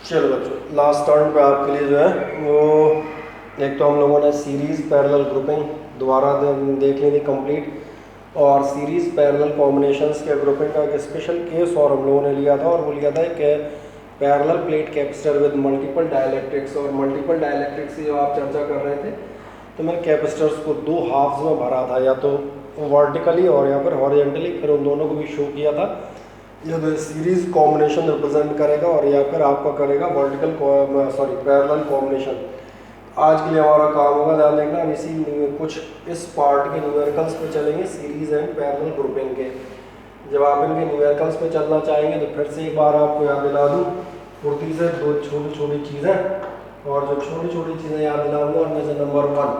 चलो बच्चों, last turn पे आपके लिए जो है वो एक तो हम लोगों ने सीरीज़ पैरेलल ग्रुपिंग दोबारा देख ली थी कंप्लीट, और सीरीज़ पैरेलल कॉम्बिनेशंस के ग्रुपिंग का एक स्पेशल केस और हम लोगों ने लिया था, और वो लिया था कि parallel plate capacitor with multiple dielectrics. और मल्टीपल डायलैक्ट्रिक्स की जब आप चर्चा कर रहे थे तो मैंने कैपेसिटर्स को दो हाफ्स में भरा था, या तो वर्टिकली और या फिर हॉरिजेंटली, फिर उन दोनों को भी शो किया था। यह तो सीरीज कॉम्बिनेशन रिप्रेजेंट करेगा और या फिर आपका करेगा वर्टिकल पैरेलल कॉम्बिनेशन। आज के लिए हमारा काम होगा, ध्यान देखना, हम इसी कुछ इस पार्ट के न्यूमेरिकल्स पे चलेंगे, सीरीज एंड पैरेलल ग्रुपिंग के। जब आप इनके न्यूमेरिकल्स पे चलना चाहेंगे तो फिर से एक बार आपको याद दिला दूँ फुर्ती से दो छोटी छोटी चीज़ें, और जो छोटी छोटी चीज़ें याद दिलाऊंगा उनमें से नंबर 1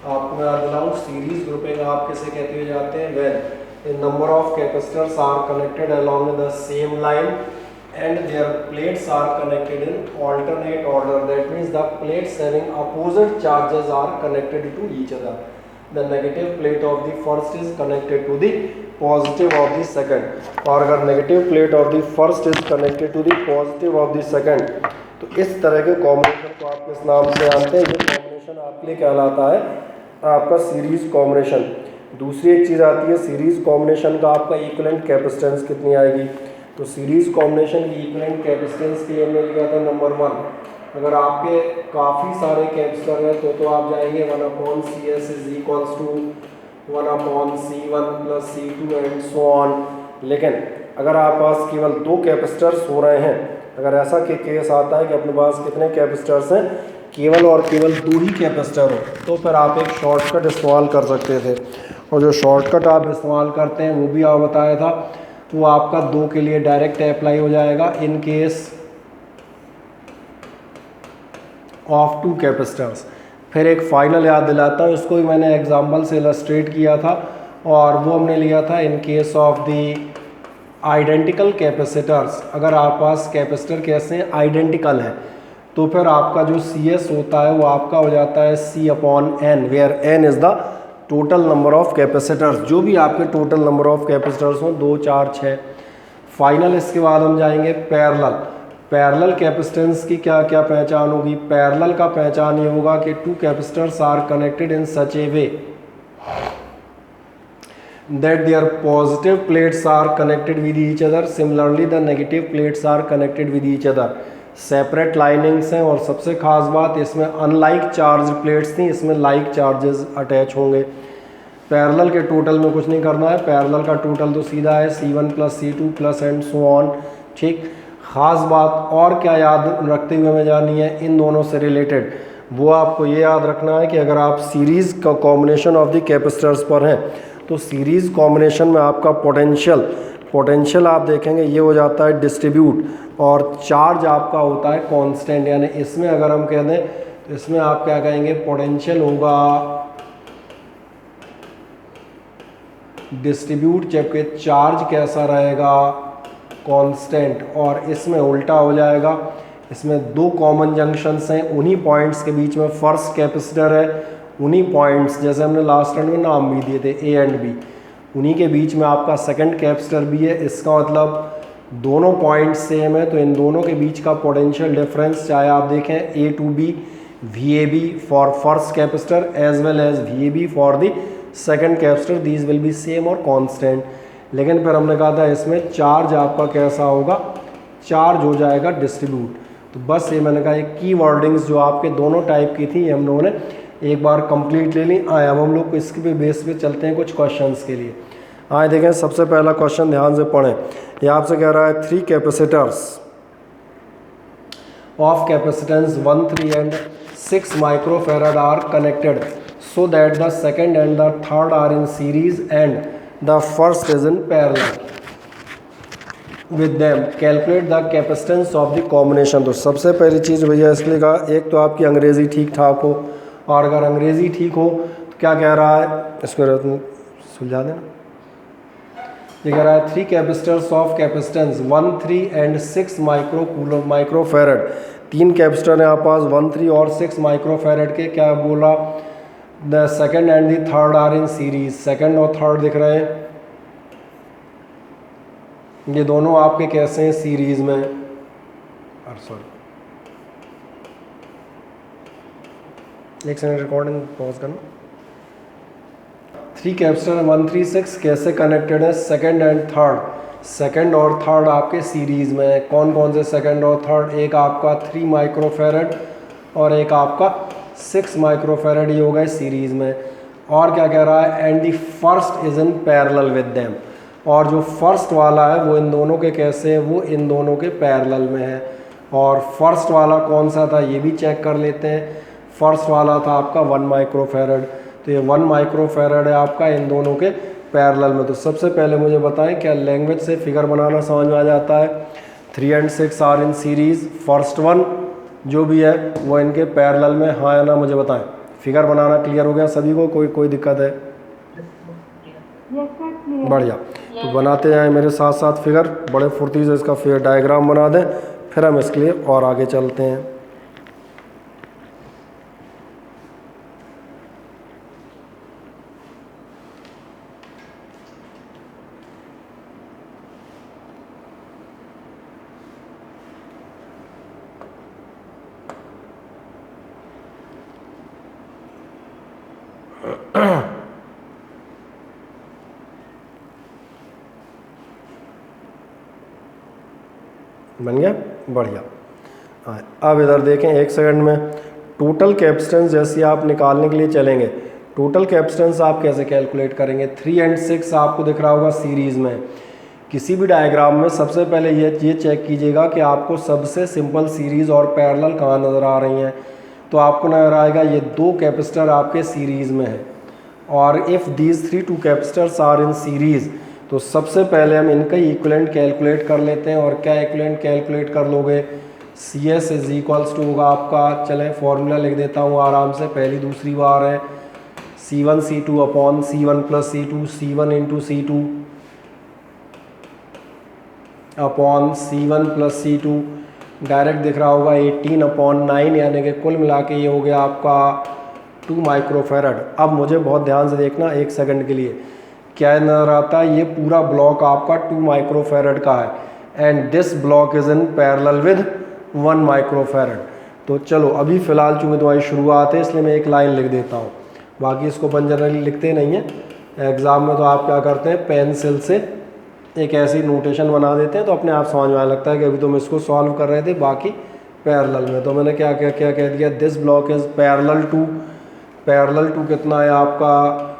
आपको मैं याद दिलाऊँ, सीरीज ग्रुपिंग आप किसे कहते हुए जाते हैं, when a number of capacitors are connected along the same line and their plates are connected in alternate order. That means the plates having opposite charges are connected to each other. The negative plate of the first is connected to the positive of the second. और अगर negative plate of the first is connected to the positive of the second, तो इस तरह के combination को आप किस नाम से जानते हैं? ये कॉम्बिनेशन आपके लिए कहलाता है आपका सीरीज कॉम्बिनेशन। दूसरी एक चीज़ आती है सीरीज़ कॉम्बिनेशन का आपका इक्विवेलेंट कैपेसिटेंस कितनी आएगी। तो सीरीज़ कॉम्बिनेशन की इक्विवेलेंट कैपेसिटेंस के लिए हमने लिया था नंबर 1। अगर आपके काफ़ी सारे कैपेसिटर हैं तो आप जाएंगे 1/CS is equals to 1/C1 + C2 and so on. लेकिन अगर आप पास केवल 2 कैपेसिटर्स हो रहे हैं, अगर ऐसा केस आता है कि अपने पास कितने कैपेसिटर्स हैं, केवल और केवल 2 ही कैपेसिटर हो, तो फिर आप एक शॉर्टकट इस्तेमाल कर सकते थे। और जो शॉर्टकट आप इस्तेमाल करते हैं वो भी आप बताया था, वो आपका 2 के लिए डायरेक्ट अप्लाई हो जाएगा इन केस ऑफ 2 कैपेसिटर्स। फिर एक फाइनल याद दिलाता हूँ, इसको भी मैंने एग्जांपल से इलस्ट्रेट किया था, और वो हमने लिया था in case of the identical capacitors. अगर आप पास कैपेसिटर कैसे हैं, आइडेंटिकल है, तो फिर आपका जो CS होता है वो आपका हो जाता है C/N, where N is the total number of capacitors. जो भी आपके टोटल नंबर ऑफ कैपेसिटर्स हों, 2, 4, 6। फाइनल इसके बाद हम जाएंगे पैरेलल कैपेसिटेंस की क्या क्या पहचान होगी। पैरेलल का पहचान ये होगा कि 2 capacitors are connected in such a way that their positive plates are connected with each other, similarly the negative plates are connected with each other। Separate linings हैं, और सबसे खास बात इसमें अनलाइक चार्ज प्लेट्स थी, इसमें लाइक चार्जेस अटैच होंगे। Parallel के टोटल में कुछ नहीं करना है, पैरेलल का टोटल तो सीधा है C1 + C2 + and so on. ठीक, खास बात और क्या याद रखते हुए हमें जानी है इन दोनों से रिलेटेड, वो आपको ये याद रखना है कि अगर आप सीरीज़ का कॉम्बिनेशन ऑफ द कैपेसिटर्स पर हैं तो सीरीज़ कॉम्बिनेशन में आपका पोटेंशियल आप देखेंगे ये हो जाता है डिस्ट्रीब्यूट, और चार्ज आपका होता है कांस्टेंट। यानी इसमें अगर हम कह दें तो इसमें आप क्या कहेंगे, पोटेंशियल होगा डिस्ट्रीब्यूट, जबकि चार्ज कैसा रहेगा, कांस्टेंट। और इसमें उल्टा हो जाएगा, इसमें 2 कॉमन जंक्शंस हैं, उन्हीं पॉइंट्स के बीच में फर्स्ट कैपेसिटर है, उन्हीं पॉइंट्स जैसे हमने लास्ट राउंड में नाम भी दिए थे A एंड B, उन्हीं के बीच में आपका सेकंड कैपेसिटर भी है। इसका मतलब दोनों पॉइंट सेम है, तो इन दोनों के बीच का पोटेंशियल डिफरेंस चाहे आप देखें A to B VAB for first capacitor as well as VAB for the second capacitor, these will be same और कांस्टेंट। लेकिन फिर हमने कहा था इसमें चार्ज आपका कैसा होगा, चार्ज हो जाएगा डिस्ट्रीब्यूट। तो बस ये मैंने कहा ये की वर्डिंग्स जो आपके दोनों टाइप की थी हम लोगों ने एक बार कंप्लीट ले ली। आए अब हम लोग इसके पे बेस पे चलते हैं कुछ क्वेश्चंस के लिए। आए देखें, सबसे पहला क्वेश्चन ध्यान से पढ़ें। ये आपसे कह रहा है 3 capacitors of capacitance 1, 3 and 6 microfarad are connected so that the second and the third are in series and the first is in parallel with them, calculate the capacitance of the combination। तो सबसे पहली चीज़ भैया इसलिए कहा, एक तो आपकी अंग्रेज़ी ठीक ठाक हो, और अगर अंग्रेज़ी ठीक हो तो क्या कह रहा है, इसको सुलझा देना। ये कह रहा है 3 capacitors of capacitance 1, 3 and 6 microfarad. 3 capacitor हैं आप पास 1, 3 और 6 माइक्रोफैरड के। क्या बोला, the second and the third are in series. Second और थर्ड दिख रहे हैं, ये दोनों आपके कैसे हैं, सीरीज में। सॉरी एक सेकंड रिकॉर्डिंग पॉज करना। 3 कैपेसिटर 136 कैसे कनेक्टेड है सेकंड एंड थर्ड? सेकंड और थर्ड आपके सीरीज़ में है। कौन कौन से सेकंड और थर्ड? एक आपका 3 माइक्रोफेरेड और एक आपका 6 माइक्रोफेरेड, ये हो गए सीरीज़ में। और क्या कह रहा है? And the first is in parallel with them. और जो फर्स्ट वाला है वो इन दोनों के कैसे है? वो इन दोनों के पैरेलल में है। और फर्स्ट वाला कौन सा था ये भी चेक कर लेते हैं। फर्स्ट वाला था आपका 1 माइक्रोफेरेड, तो ये 1 माइक्रोफेरेड है आपका इन दोनों के पैरेलल में। तो सबसे पहले मुझे बताएं क्या लैंग्वेज से फिगर बनाना समझ में आ जाता है? 3 and 6 are in series, first one जो भी है वो इनके पैरेलल में, हाँ या ना मुझे बताएं। फिगर बनाना क्लियर हो गया सभी को? कोई दिक्कत है? बढ़िया, तो बनाते जाएं मेरे साथ साथ फिगर, बड़े फुर्ती से इसका फिगर डायग्राम बना दें, फिर हम इसके लिए और आगे चलते हैं। बन गया? बढ़िया। हाँ, अब इधर देखें एक सेकंड में टोटल कैपेसिटेंस जैसे आप निकालने के लिए चलेंगे, टोटल कैपेसिटेंस आप कैसे कैलकुलेट करेंगे? 3 and 6 आपको दिख रहा होगा सीरीज़ में। किसी भी डायग्राम में सबसे पहले ये चेक कीजिएगा कि आपको सबसे सिंपल सीरीज़ और पैरेलल कहाँ नज़र आ रही हैं। तो आपको नज़र आएगा ये 2 कैपेसिटर आपके सीरीज़ में है। और if these 3 2 capacitors are in series, तो सबसे पहले हम इनका इक्विवेलेंट कैलकुलेट कर लेते हैं। और क्या इक्विवेलेंट कैलकुलेट कर लोगे? C S is equals to होगा आपका, चलें फॉर्मूला लिख देता हूँ आराम से, पहली दूसरी बार है C1 C2 upon C1 plus C2, C1 into C2 upon C1 plus C2, direct दिख रहा होगा 18 अपॉन 9, यानी कि कुल मिला के ये हो गया आपका 2 माइक्रोफेरेड। अब मुझे बहुत ध्यान से देखना एक सेकंड के लिए, क्या नज़र आता है? ये पूरा ब्लॉक आपका 2 माइक्रोफेरेड का है and this block is in parallel with 1 microfarad. तो चलो अभी फ़िलहाल चूँकि तुम्हारी शुरुआत है इसलिए मैं एक लाइन लिख देता हूँ, बाकी इसको अपन जनरली लिखते नहीं हैं। एग्ज़ाम में तो आप क्या करते हैं, पेंसिल से एक ऐसी नोटेशन बना देते हैं तो अपने आप समझ में आने लगता है कि अभी तुम इसको सॉल्व कर रहे थे बाकी पैरेलल में। तो मैंने क्या कह दिया, this block is parallel to कितना है आपका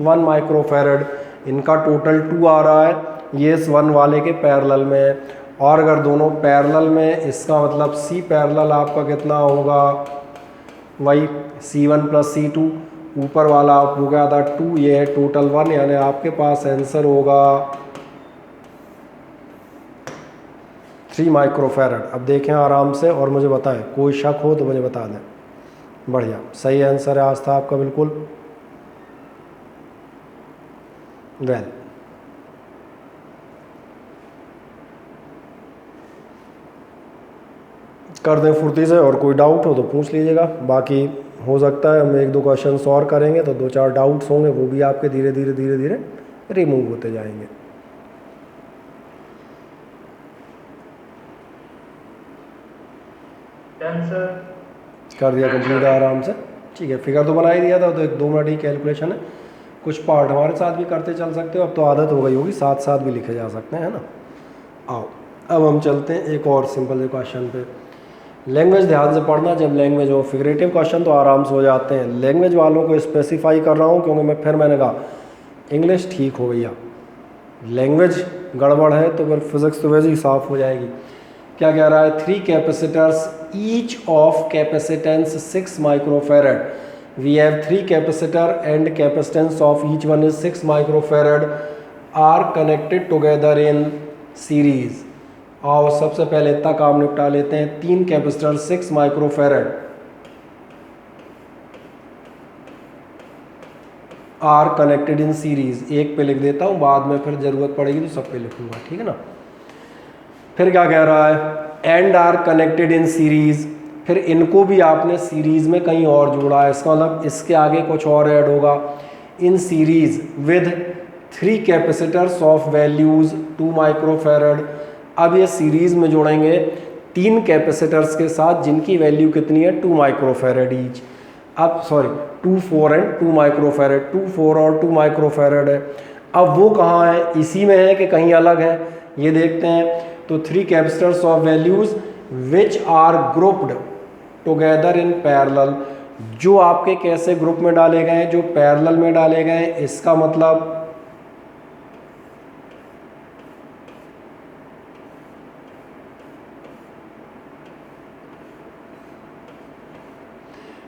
1 माइक्रोफेरेड। इनका टोटल 2 आ रहा है, ये इस 1 वाले के पैरेलल में है। और अगर दोनों पैरेलल में, इसका मतलब C पैरेलल आपका कितना होगा? वही C1 प्लस C2, ऊपर वाला आप हो गया था 2, ये है टोटल 1, यानी आपके पास आंसर होगा 3 माइक्रोफेरेड। अब देखें आराम से और मुझे बताएं, कोई शक हो तो मुझे बता दें। बढ़िया, सही आंसर है आज था आपका बिल्कुल। वेल, कर दें फुर्ती से, और कोई डाउट हो तो पूछ लीजिएगा। बाकी हो सकता है हम 1-2 क्वेश्चन और करेंगे तो 2-4 डाउट्स होंगे, वो भी आपके धीरे धीरे रिमूव होते जाएंगे। कर दिया कंप्लीट आराम से, ठीक है। फिगर तो बना ही दिया था, तो 1-2 मिनट ही कैलकुलेशन है। कुछ पार्ट हमारे साथ भी करते चल सकते हो, अब तो आदत हो गई होगी, साथ साथ भी लिखे जा सकते हैं, है ना। आओ अब हम चलते हैं एक और सिंपल से क्वेश्चन पे। लैंग्वेज ध्यान से पढ़ना, जब लैंग्वेज हो, फिगरेटिव क्वेश्चन तो आराम से हो जाते हैं। लैंग्वेज वालों को स्पेसिफाई कर रहा हूँ क्योंकि मैंने कहा इंग्लिश ठीक हो भैया, लैंग्वेज गड़बड़ है तो फिर फिजिक्स तो वैसे ही साफ हो जाएगी। क्या कह रहा है? 3 capacitors each of capacitance 6 microfarad. We have 3 capacitor and capacitance of each one is 6 microfarad are connected together in series। और सबसे पहले इतना काम निपटा लेते हैं। 3 capacitor 6 microfarad are connected in series. एक पे लिख देता हूँ, बाद में फिर ज़रूरत पड़ेगी तो सब पे लिखूंगा, ठीक है ना। फिर क्या कह रहा है? And are connected in series. फिर इनको भी आपने सीरीज़ में कहीं और जोड़ा है, इसका मतलब इसके आगे कुछ और ऐड होगा। In series with 3 capacitors of values 2 microfarad. अब ये सीरीज़ में जोड़ेंगे 3 कैपेसिटर्स के साथ जिनकी वैल्यू कितनी है 2 माइक्रोफेरेड ईच। अब सॉरी 2 4 एंड 2 माइक्रोफेरेड, 2 4 और 2 माइक्रोफेरेड है। अब वो कहाँ है, इसी में है कि कहीं अलग है, ये देखते हैं। तो 3 capacitors of values which are grouped together in parallel, जो आपके कैसे ग्रुप में डाले गए हैं, जो पैरेलल में डाले गए हैं। इसका मतलब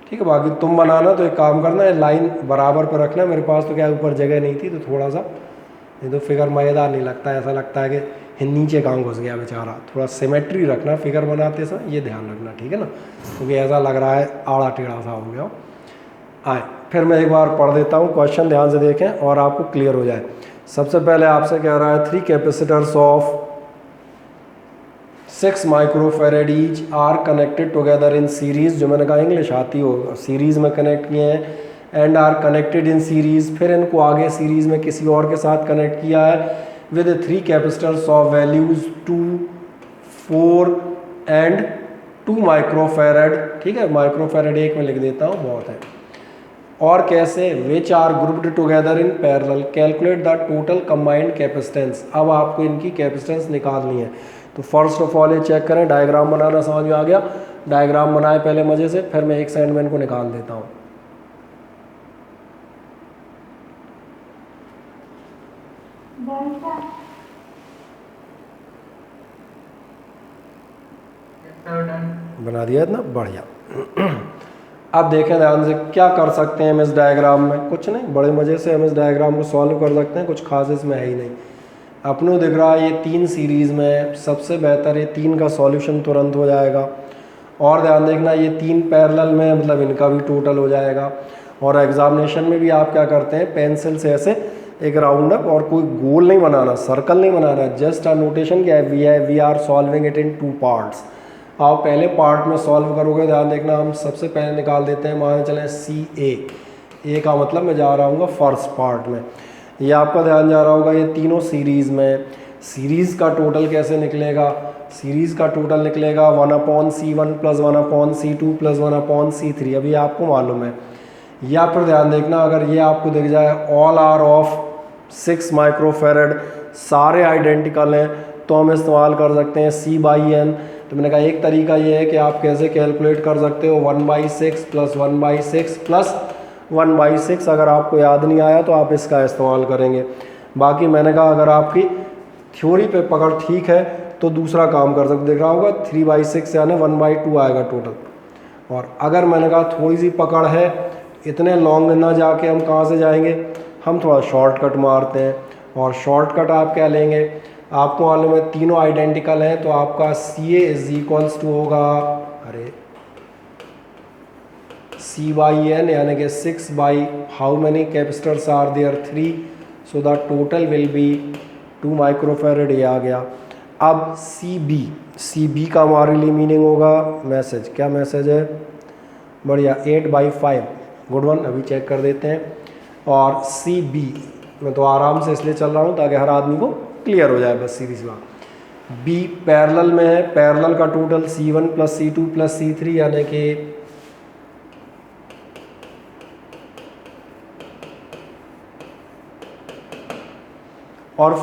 ठीक है, बाकी तुम बनाना तो एक काम करना है, लाइन बराबर पर रखना। मेरे पास तो क्या ऊपर जगह नहीं थी तो थोड़ा सा, नहीं तो फिगर मज़ेदार नहीं लगता, ऐसा लगता है कि नीचे कहाँ घुस गया बेचारा। थोड़ा सिमेट्री रखना फिगर बनाते समय, ये ध्यान रखना, ठीक है ना, क्योंकि ऐसा लग रहा है आड़ा टेढ़ा सा हो गया। आए फिर मैं एक बार पढ़ देता हूँ, क्वेश्चन ध्यान से देखें और आपको क्लियर हो जाए। सबसे पहले आपसे कह रहा है 3 capacitors of 6 microfarad each are connected together in series, जो मैंने कहा इंग्लिश आती हो, सीरीज़ में कनेक्ट किए हैं, and are connected in series, फिर इनको आगे सीरीज़ में किसी और के साथ कनेक्ट किया है with 3 capacitors of values 2 4 and 2 microfarad. ठीक है, माइक्रोफेरेड एक में लिख देता हूँ, बहुत है। और कैसे, which are grouped together in parallel, calculate the total combined capacitance. अब आपको इनकी कैपेसिटेंस निकालनी है। तो फर्स्ट ऑफ ऑल ये चेक करें, डायग्राम बनाना समझ में आ गया, डायग्राम बनाए पहले मज़े से, फिर मैं एक साइड में इनको निकाल देता हूँ। बना दिया इतना बढ़िया। अब देखें ध्यान से क्या कर सकते हैं हम इस डायग्राम में, कुछ नहीं, बड़े मज़े से हम इस डायग्राम को सॉल्व कर सकते हैं, कुछ खास इसमें है ही नहीं। अपनों दिख रहा है ये 3 सीरीज़ में, सबसे बेहतर ये 3 का सॉल्यूशन तुरंत हो जाएगा। और ध्यान देखना ये 3 पैरेलल में, मतलब इनका भी टोटल हो जाएगा। और एग्जामिनेशन में भी आप क्या करते हैं, पेंसिल से ऐसे एक राउंड अप, और कोई गोल नहीं बनाना, सर्कल नहीं बनाना, जस्ट अ नोटेशन क्या है, we are solving it in 2 parts. आप पहले पार्ट में सॉल्व करोगे, ध्यान देखना हम सबसे पहले निकाल देते हैं, मान चलें ए का मतलब मैं जा रहा हूँ फर्स्ट पार्ट में। ये आपका ध्यान जा रहा होगा ये तीनों सीरीज़ में, सीरीज़ का टोटल कैसे निकलेगा, सीरीज़ का टोटल निकलेगा 1/C1 + 1/C2 + 1/C3, अभी आपको मालूम है। या फिर ध्यान देखना, अगर ये आपको दिख जाए ऑल आर ऑफ 6 माइक्रोफेरेड, सारे आइडेंटिकल हैं, तो हम इस्तेमाल कर सकते हैं C/N। तो मैंने कहा एक तरीका ये है कि आप कैसे कैलकुलेट कर सकते हो, 1/6 + 1/6 + 1/6। अगर आपको याद नहीं आया तो आप इसका इस्तेमाल करेंगे। बाकी मैंने कहा अगर आपकी थ्योरी पे पकड़ ठीक है तो दूसरा काम कर सकते, देख रहा होगा 3/6 यानी 1/2 आएगा टोटल। और अगर मैंने कहा थोड़ी सी पकड़ है, इतने लॉन्ग ना जाके हम कहाँ से जाएंगे, हम थोड़ा शॉर्टकट मारते हैं। और शॉर्टकट आप क्या लेंगे, आपको मालूम है तीनों आइडेंटिकल हैं, तो आपका CA = होगा, अरे C/N यानी कि 6 by how many capacitors are there 3, so the total will be 2 microfarad, ये आ गया। अब CB का हमारे लिए मीनिंग होगा मैसेज, क्या मैसेज है, बढ़िया 8/5, गुड वन, अभी चेक कर देते हैं। और CB मैं तो आराम से इसलिए चल रहा हूँ ताकि हर आदमी को क्लियर हो जाए, बस सीधी सी बात। B पैरेलल में है, पैरेलल का टोटल C1 + C2 + C3 यानी कि और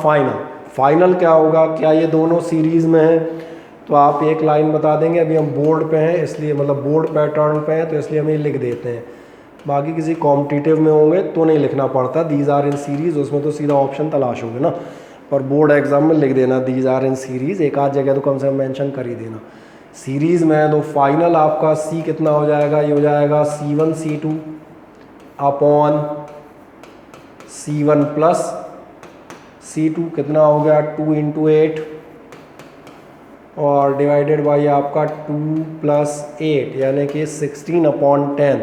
फाइनल क्या होगा, क्या ये दोनों सीरीज़ में है, तो आप एक लाइन बता देंगे। अभी हम बोर्ड पे हैं इसलिए, मतलब बोर्ड पैटर्न पे हैं तो इसलिए हम ये लिख देते हैं। बाकी किसी कॉम्पिटिटिव में होंगे तो नहीं लिखना पड़ता दीज आर इन सीरीज़, उसमें तो सीधा ऑप्शन तलाशोगे ना, पर बोर्ड एग्जाम में लिख देना दीज आर इन सीरीज़, एक आध जगह तो कम से कम मेंशन कर ही देना। सीरीज़ में है तो फाइनल आपका C कितना हो जाएगा, ये हो जाएगा C1 C2 upon C1 + C2 कितना हो गया 2 × 8 और डिवाइडेड बाई आपका 2 + 8 यानी कि 16/10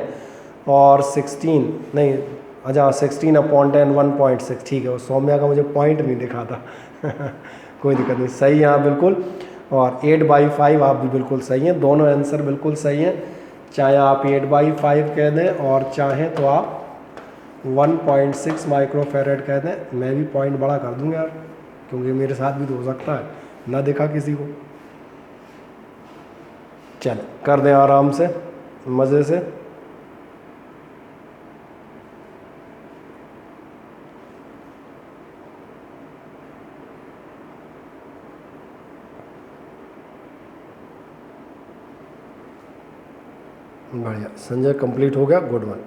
और 16 नहीं, अच्छा 16/10 1.6, ठीक है। वो सौम्या का मुझे पॉइंट नहीं दिखा था कोई दिक्कत नहीं, सही है आप बिल्कुल। और 8/5 आप भी बिल्कुल सही हैं, दोनों आंसर बिल्कुल सही हैं। चाहे आप 8/5 कह दें और चाहें तो आप 1.6 माइक्रोफेरेड कह दें, मैं भी पॉइंट बड़ा कर दूंगा यार, क्योंकि मेरे साथ भी तो हो सकता है ना, देखा किसी को। चलो कर दें आराम से, मज़े से। बढ़िया, संजय कंप्लीट हो गया, गुड वन।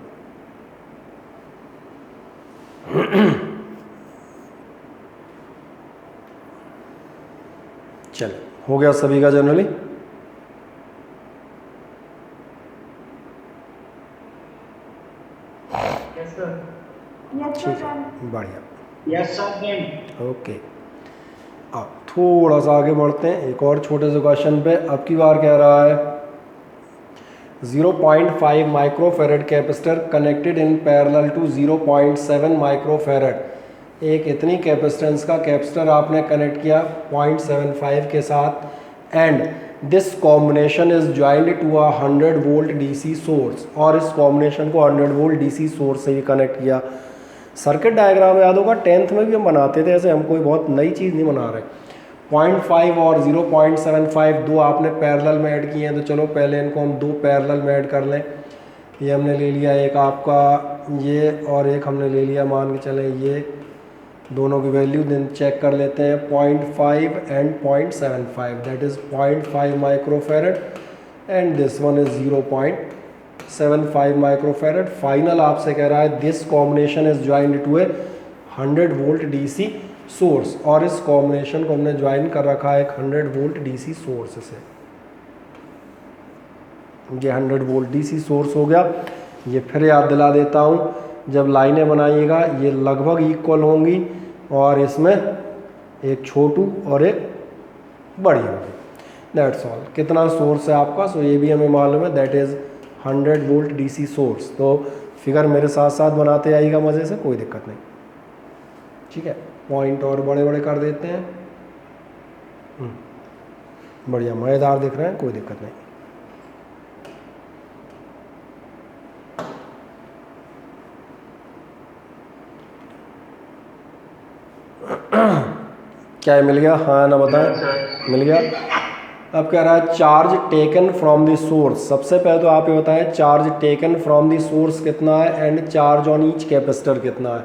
चलो हो गया सभी का जनरली। ठीक है, बढ़िया। Yes sir. ओके, अब थोड़ा सा आगे बढ़ते हैं एक और छोटे से क्वेश्चन पे। अब की बार कह रहा है 0.5 microfarad capacitor connected in parallel to 0.7 microfarad. एक इतनी कैपेसिटेंस का कैपेसिटर आपने कनेक्ट किया 0.75 के साथ, and this combination is joined to a 100 volt DC source, और इस कॉम्बिनेशन को 100 वोल्ट डीसी सोर्स से भी कनेक्ट किया। सर्किट डायग्राम याद होगा, 10th में भी हम बनाते थे ऐसे, हम कोई बहुत नई चीज़ नहीं बना रहे। 0.5 और 0.75 दो आपने पैरेलल में ऐड किए हैं, तो चलो पहले इनको हम दो पैरेलल में ऐड कर लें। ये हमने ले लिया एक आपका ये, और एक हमने ले लिया मान के चलें ये, दोनों की वैल्यू दिन चेक कर लेते हैं। 0.5 and 0.75, that is 0.5 microfarad and this one is 0.75 microfarad. Final आपसे कह रहा है this combination is joined to a 100 volt DC source, और इस कॉम्बिनेशन को हमने ज्वाइन कर रखा है एक 100 वोल्ट डीसी सोर्स से। ये 100 वोल्ट डीसी सोर्स हो गया। ये फिर याद दिला देता हूँ, जब लाइनें बनाइएगा ये लगभग इक्वल होंगी, और इसमें एक छोटू और एक बड़ी होगी, दैट्स ऑल। कितना सोर्स है आपका, सो ये भी हमें मालूम है, that is 100 volt DC source. तो फिगर मेरे साथ साथ बनाते आइएगा मज़े से, कोई दिक्कत नहीं, ठीक है। पॉइंट और बड़े बड़े कर देते हैं, बढ़िया मज़ेदार दिख रहे हैं, कोई दिक्कत नहीं। क्या मिल गया, हाँ ना बताएं, मिल गया। अब कह रहा है charge taken from the source. सबसे पहले तो आप ये बताएं charge taken from the source कितना है and charge on each capacitor कितना है।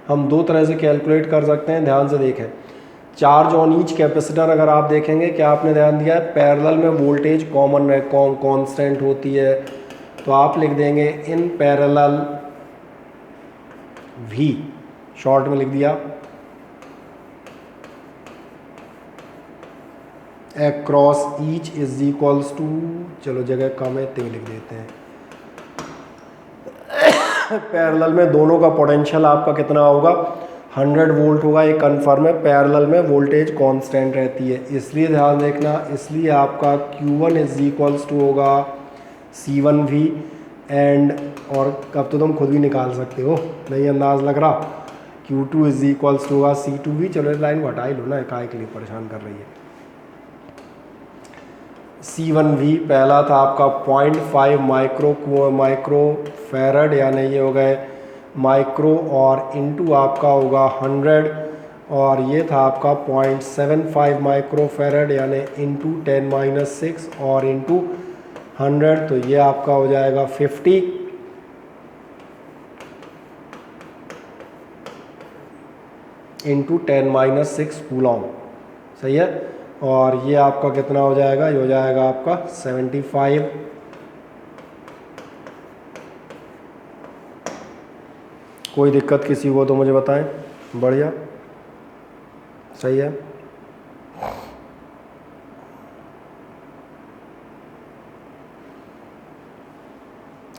हम दो तरह से कैलकुलेट कर सकते हैं, ध्यान से देखें। चार्ज ऑन ईच कैपेसिटर अगर आप देखेंगे, क्या आपने ध्यान दिया है, पैरेलल में वोल्टेज कॉमन है, कांस्टेंट होती है, तो आप लिख देंगे इन पैरेलल V, शॉर्ट में लिख दिया, across each is equals to, चलो जगह कम है तो लिख देते हैं, पैरेलल में दोनों का पोटेंशियल आपका कितना होगा, 100 वोल्ट होगा। ये कन्फर्म है, पैरेलल में वोल्टेज कांस्टेंट रहती है, इसलिए ध्यान देखना, इसलिए आपका Q1 इज इक्वल्स टू होगा C1V एंड, और अब तो तुम खुद भी निकाल सकते हो, नहीं अंदाज लग रहा, Q2 इज इक्वल्स टू होगा C2V। चलो इस लाइन को हटा ही लो ना, काय के लिए परेशान कर रही है। C1V पहला था आपका 0.5 माइक्रो फेरड, यानी ये हो गए माइक्रो, और इनटू आपका होगा 100, और ये था आपका 0.75 माइक्रो फेरड, यानी इनटू 10-6 और इनटू 100, तो ये आपका हो जाएगा 50 इंटू 10-6 कूलॉम, सही है। और ये आपका कितना हो जाएगा, ये हो जाएगा आपका 75। कोई दिक्कत किसी को तो मुझे बताएं, बढ़िया, सही है।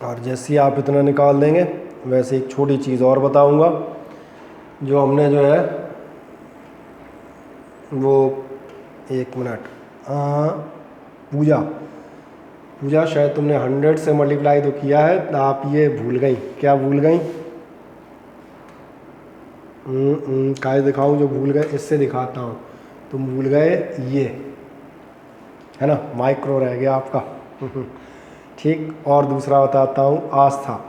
और जैसे ही आप इतना निकाल देंगे, वैसे एक छोटी चीज़ और बताऊंगा, जो हमने जो है वो, एक मिनट, पूजा शायद तुमने 100 से मल्टीप्लाई तो किया है, तो आप ये भूल गई, क्या भूल गई, काय दिखाऊं जो भूल गए, इससे दिखाता हूँ, तुम भूल गए ये है ना, माइक्रो रह गया आपका। ठीक, और दूसरा बताता हूँ, आस्था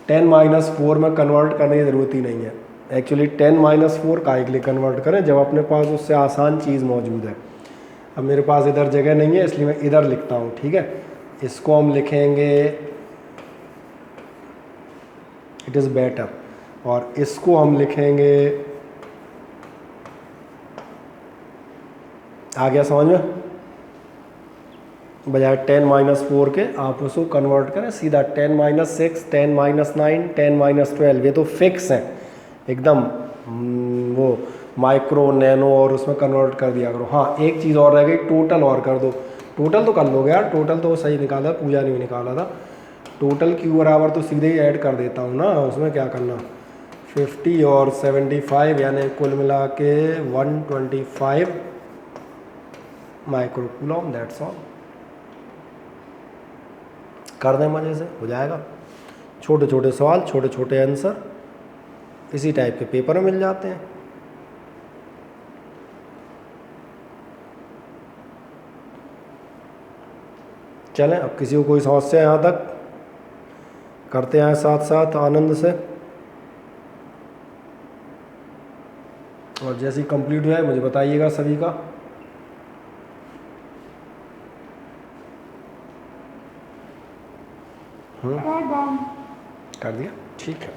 10-4 में कन्वर्ट करने की ज़रूरत ही नहीं है। एक्चुअली 10-4 काय के लिए कन्वर्ट करें, जब अपने पास उससे आसान चीज़ मौजूद है। अब मेरे पास इधर जगह नहीं है इसलिए मैं इधर लिखता हूँ, ठीक है। इसको हम लिखेंगे इट इज़ बेटर, और इसको हम लिखेंगे, आ गया समझ में? बजाय 10-4 के आप उसको कन्वर्ट करें सीधा 10-6, 10-9, 10-12, ये तो फिक्स है एकदम। वो माइक्रो, नैनो और उसमें कन्वर्ट कर दिया करो। हाँ एक चीज़ और रह गई, टोटल और कर दो। टोटल तो कर लोगे यार, टोटल तो सही निकाला, पूजा ने भी निकाला था। टोटल Q बराबर तो सीधे ही ऐड कर देता हूँ ना, उसमें क्या करना, 50 और 75 यानी कुल मिला के 125 माइक्रो कूलम, दैट्स ऑल। कर दें मज़े से, हो जाएगा। छोटे छोटे सवाल, छोटे छोटे आंसर इसी टाइप के पेपर में मिल जाते हैं। चलें, अब किसी को कोई समस्या यहाँ तक, करते हैं साथ साथ आनंद से। और जैसे ही कंप्लीट हुआ है मुझे बताइएगा सभी का। कर दिया, ठीक है,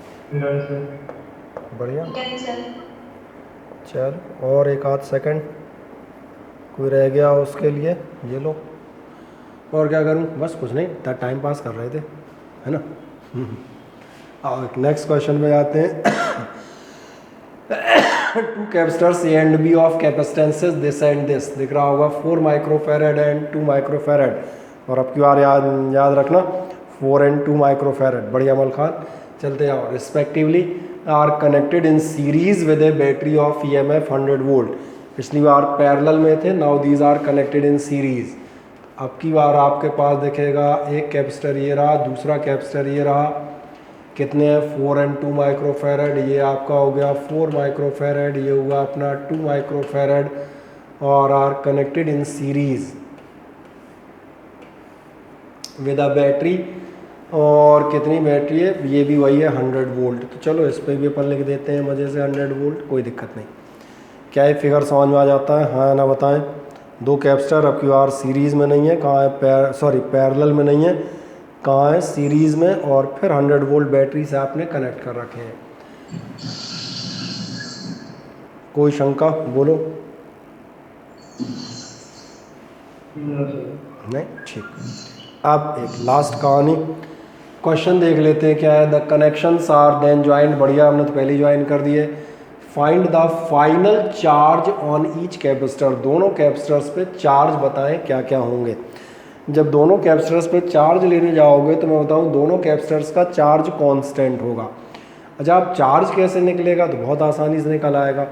बढ़िया। चल और एक आध सेकंड कोई रह गया उसके लिए, ये लो। और क्या करूं, बस कुछ नहीं, टाइम पास कर रहे थे, है ना। और नेक्स्ट क्वेश्चन पे जाते हैं। Two capacitors A and B of capacitances this and this, दिख रहा होगा 4 माइक्रोफैरड एंड 2 माइक्रोफैरड। और अब क्यों याद रखना 4 and 2 माइक्रोफैरड। बढ़िया अमल खान, चलते जाओ। Respectively are connected in series with a battery of EMF 100 volt. पिछली बार पैरेलल में थे, now these are connected in series. अब की बार आपके पास दिखेगा एक कैपेसिटर ये रहा, दूसरा कैपेसिटर ये रहा, कितने हैं 4 and 2 माइक्रोफैरड। ये आपका हो गया 4 माइक्रोफैरड, ये हुआ अपना 2 माइक्रोफैरड, और are connected in series with a battery. और कितनी बैटरी है, ये भी वही है 100 वोल्ट। तो चलो इस पर भी अपन लिख देते हैं मज़े से 100 वोल्ट, कोई दिक्कत नहीं। क्या ये फिगर समझ में आ जाता है, हाँ ना बताएं। 2 कैपेसिटर अब की बार सीरीज़ में नहीं है, कहाँ है, पैरेलल में नहीं है, कहाँ है, सीरीज़ में। और फिर 100 वोल्ट बैटरी से आपने कनेक्ट कर रखे हैं। कोई शंका बोलो, नहीं, ठीक। अब एक लास्ट कहानी, क्वेश्चन देख लेते हैं क्या है। The connections are then joint, बढ़िया, हमने तो पहले ही ज्वाइन कर दिए। Find the final charge on each capacitor, दोनों कैपेसिटर्स पे चार्ज बताएं क्या क्या होंगे। जब दोनों कैपेसिटर्स पे चार्ज लेने जाओगे तो मैं बताऊं दोनों कैपेसिटर्स का चार्ज कांस्टेंट होगा। अच्छा, अब चार्ज कैसे निकलेगा, तो बहुत आसानी से निकल आएगा।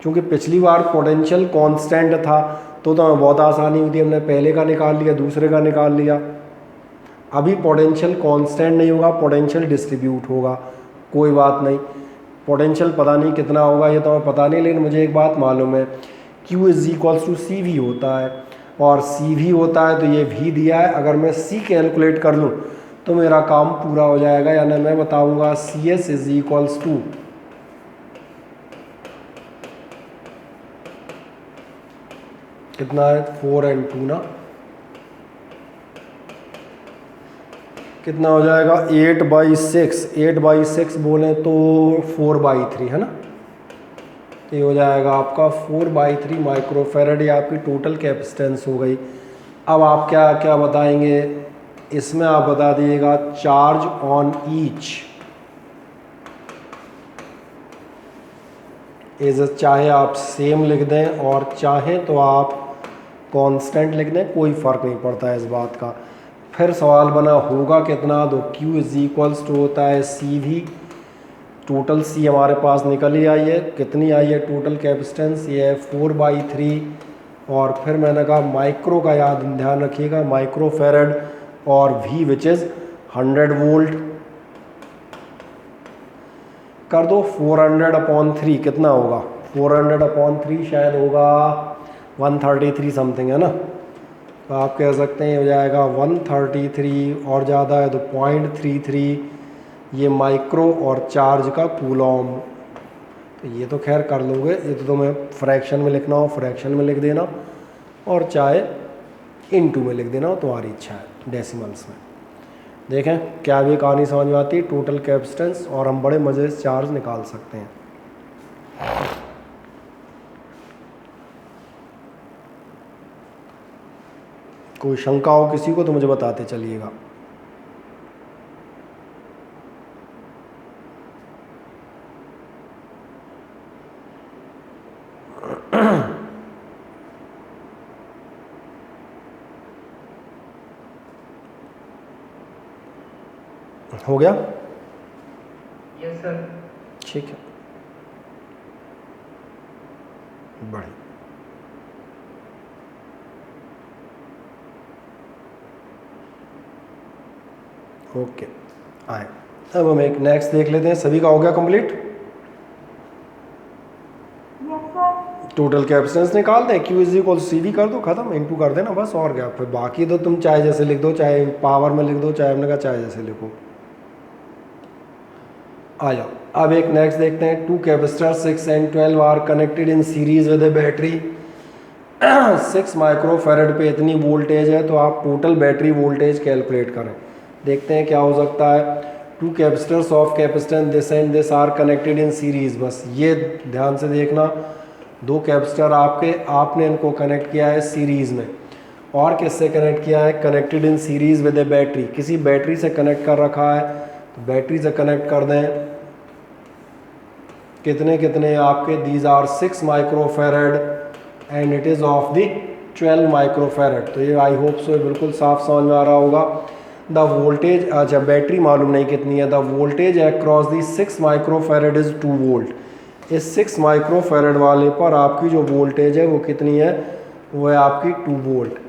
क्योंकि पिछली बार पोटेंशियल कांस्टेंट था तो बहुत आसानी हुई थी, हमने पहले का निकाल लिया, दूसरे का निकाल लिया। अभी पोटेंशियल कांस्टेंट नहीं होगा, पोटेंशियल डिस्ट्रीब्यूट होगा, कोई बात नहीं। पोटेंशियल पता नहीं कितना होगा, ये तो हमें पता नहीं, लेकिन मुझे एक बात मालूम है, Q = CV होता है, और CV होता है तो ये V दिया है। अगर मैं C कैलकुलेट कर लूँ तो मेरा काम पूरा हो जाएगा, यानी मैं बताऊँगा CS = कितना है, 4 and 2 ना, कितना हो जाएगा 8/6, 8/6 बोले तो 4/3 है ना। ये हो जाएगा आपका 4/3 माइक्रोफैरड, ये आपकी टोटल कैपेसिटेंस हो गई। अब आप क्या क्या बताएंगे, इसमें आप बता दीजिएगा चार्ज ऑन ईच इज, चाहे आप सेम लिख दें और चाहें तो आप कांस्टेंट लिख दें, कोई फ़र्क नहीं पड़ता है इस बात का। फिर सवाल बना होगा कितना, तो Q = होता है CV, टोटल C हमारे पास निकल ही आई है, कितनी आई है टोटल कैपेसिटेंस, ये है 4/3। और फिर मैंने कहा माइक्रो का ध्यान रखिएगा, माइक्रोफैरड, और V विच इज़ 100 वोल्ट। कर दो 400/3, कितना होगा 400/3, शायद होगा 133 समथिंग, है ना। तो आप कह सकते हैं हो जाएगा 133, और ज़्यादा है तो 0.33, ये माइक्रो और चार्ज का कूलॉम। तो ये तो खैर कर लोगे, ये तो तुम्हें फ्रैक्शन में लिखना हो फ्रैक्शन में लिख देना। और चाहे इनटू में लिख देना हो, तुम्हारी इच्छा है डेसिमल्स में। देखें क्या भी कहानी समझ में आती है, टोटल कैपेसिटेंस, और हम बड़े मज़े से चार्ज निकाल सकते हैं। कोई शंका हो किसी को तो मुझे बताते चलिएगा। हो गया? Yes sir. ठीक है, बढ़िया। ओके, आए अब हम एक नेक्स्ट देख लेते हैं। सभी का हो गया कंप्लीट? टोटल कैपेसिटेंस निकाल दें, Q is equal C V कर दो, खत्म, इनटू कर देना बस, और क्या। फिर बाकी तो तुम चाहे जैसे लिख दो, चाहे पावर में लिख दो, चाहे हमने कहा चाहे जैसे लिखो। आ जाओ, अब एक नेक्स्ट देखते हैं। Two capacitor 6 and 12 are connected in series with a battery 6 microfarad पे इतनी वोल्टेज है, तो आप टोटल बैटरी वोल्टेज कैलकुलेट करें। देखते हैं क्या हो सकता है। Two capacitors of capacitance this and this are connected in series, बस ये ध्यान से देखना, दो कैपेसिटर आपने इनको कनेक्ट किया है सीरीज में। और किससे कनेक्ट किया है? Connected in series with a battery, किसी बैटरी से कनेक्ट कर रखा है, तो बैटरी से कनेक्ट कर दें। कितने कितने आपके? These are 6 microfarad and it is of the 12 microfarad. तो ये आई होप सो बिल्कुल साफ समझ में आ रहा होगा। द वोल्टेज, अच्छा बैटरी मालूम नहीं कितनी है, the voltage across the 6 microfarad is 2 volt. इस 6 माइक्रोफैरड वाले पर आपकी जो वोल्टेज है वो कितनी है? वो है आपकी 2 वोल्ट।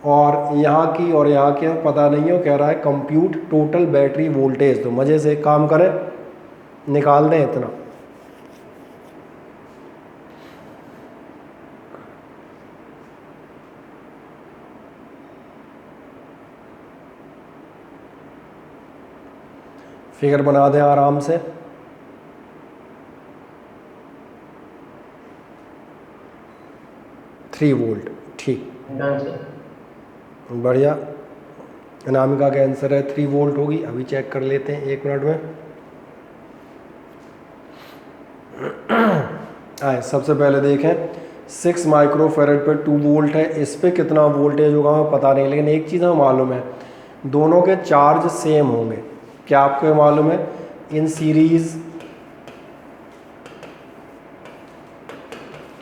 और यहाँ की और यहाँ के पता नहीं है, वो कह रहा है कंप्यूट टोटल बैटरी वोल्टेज। तो मज़े से एक काम करें, निकाल दें इतना। फिगर बना दें आराम से। थ्री वोल्ट, ठीक, बढ़िया। अनामिका का आंसर है 3 वोल्ट होगी। अभी चेक कर लेते हैं 1 मिनट में। आए सबसे पहले देखें, 6 माइक्रोफैरड पर 2 वोल्ट है, इस पे कितना वोल्टेज होगा हमें पता नहीं, लेकिन एक चीज़ हमें मालूम है, दोनों के चार्ज सेम होंगे। क्या आपको मालूम है? In series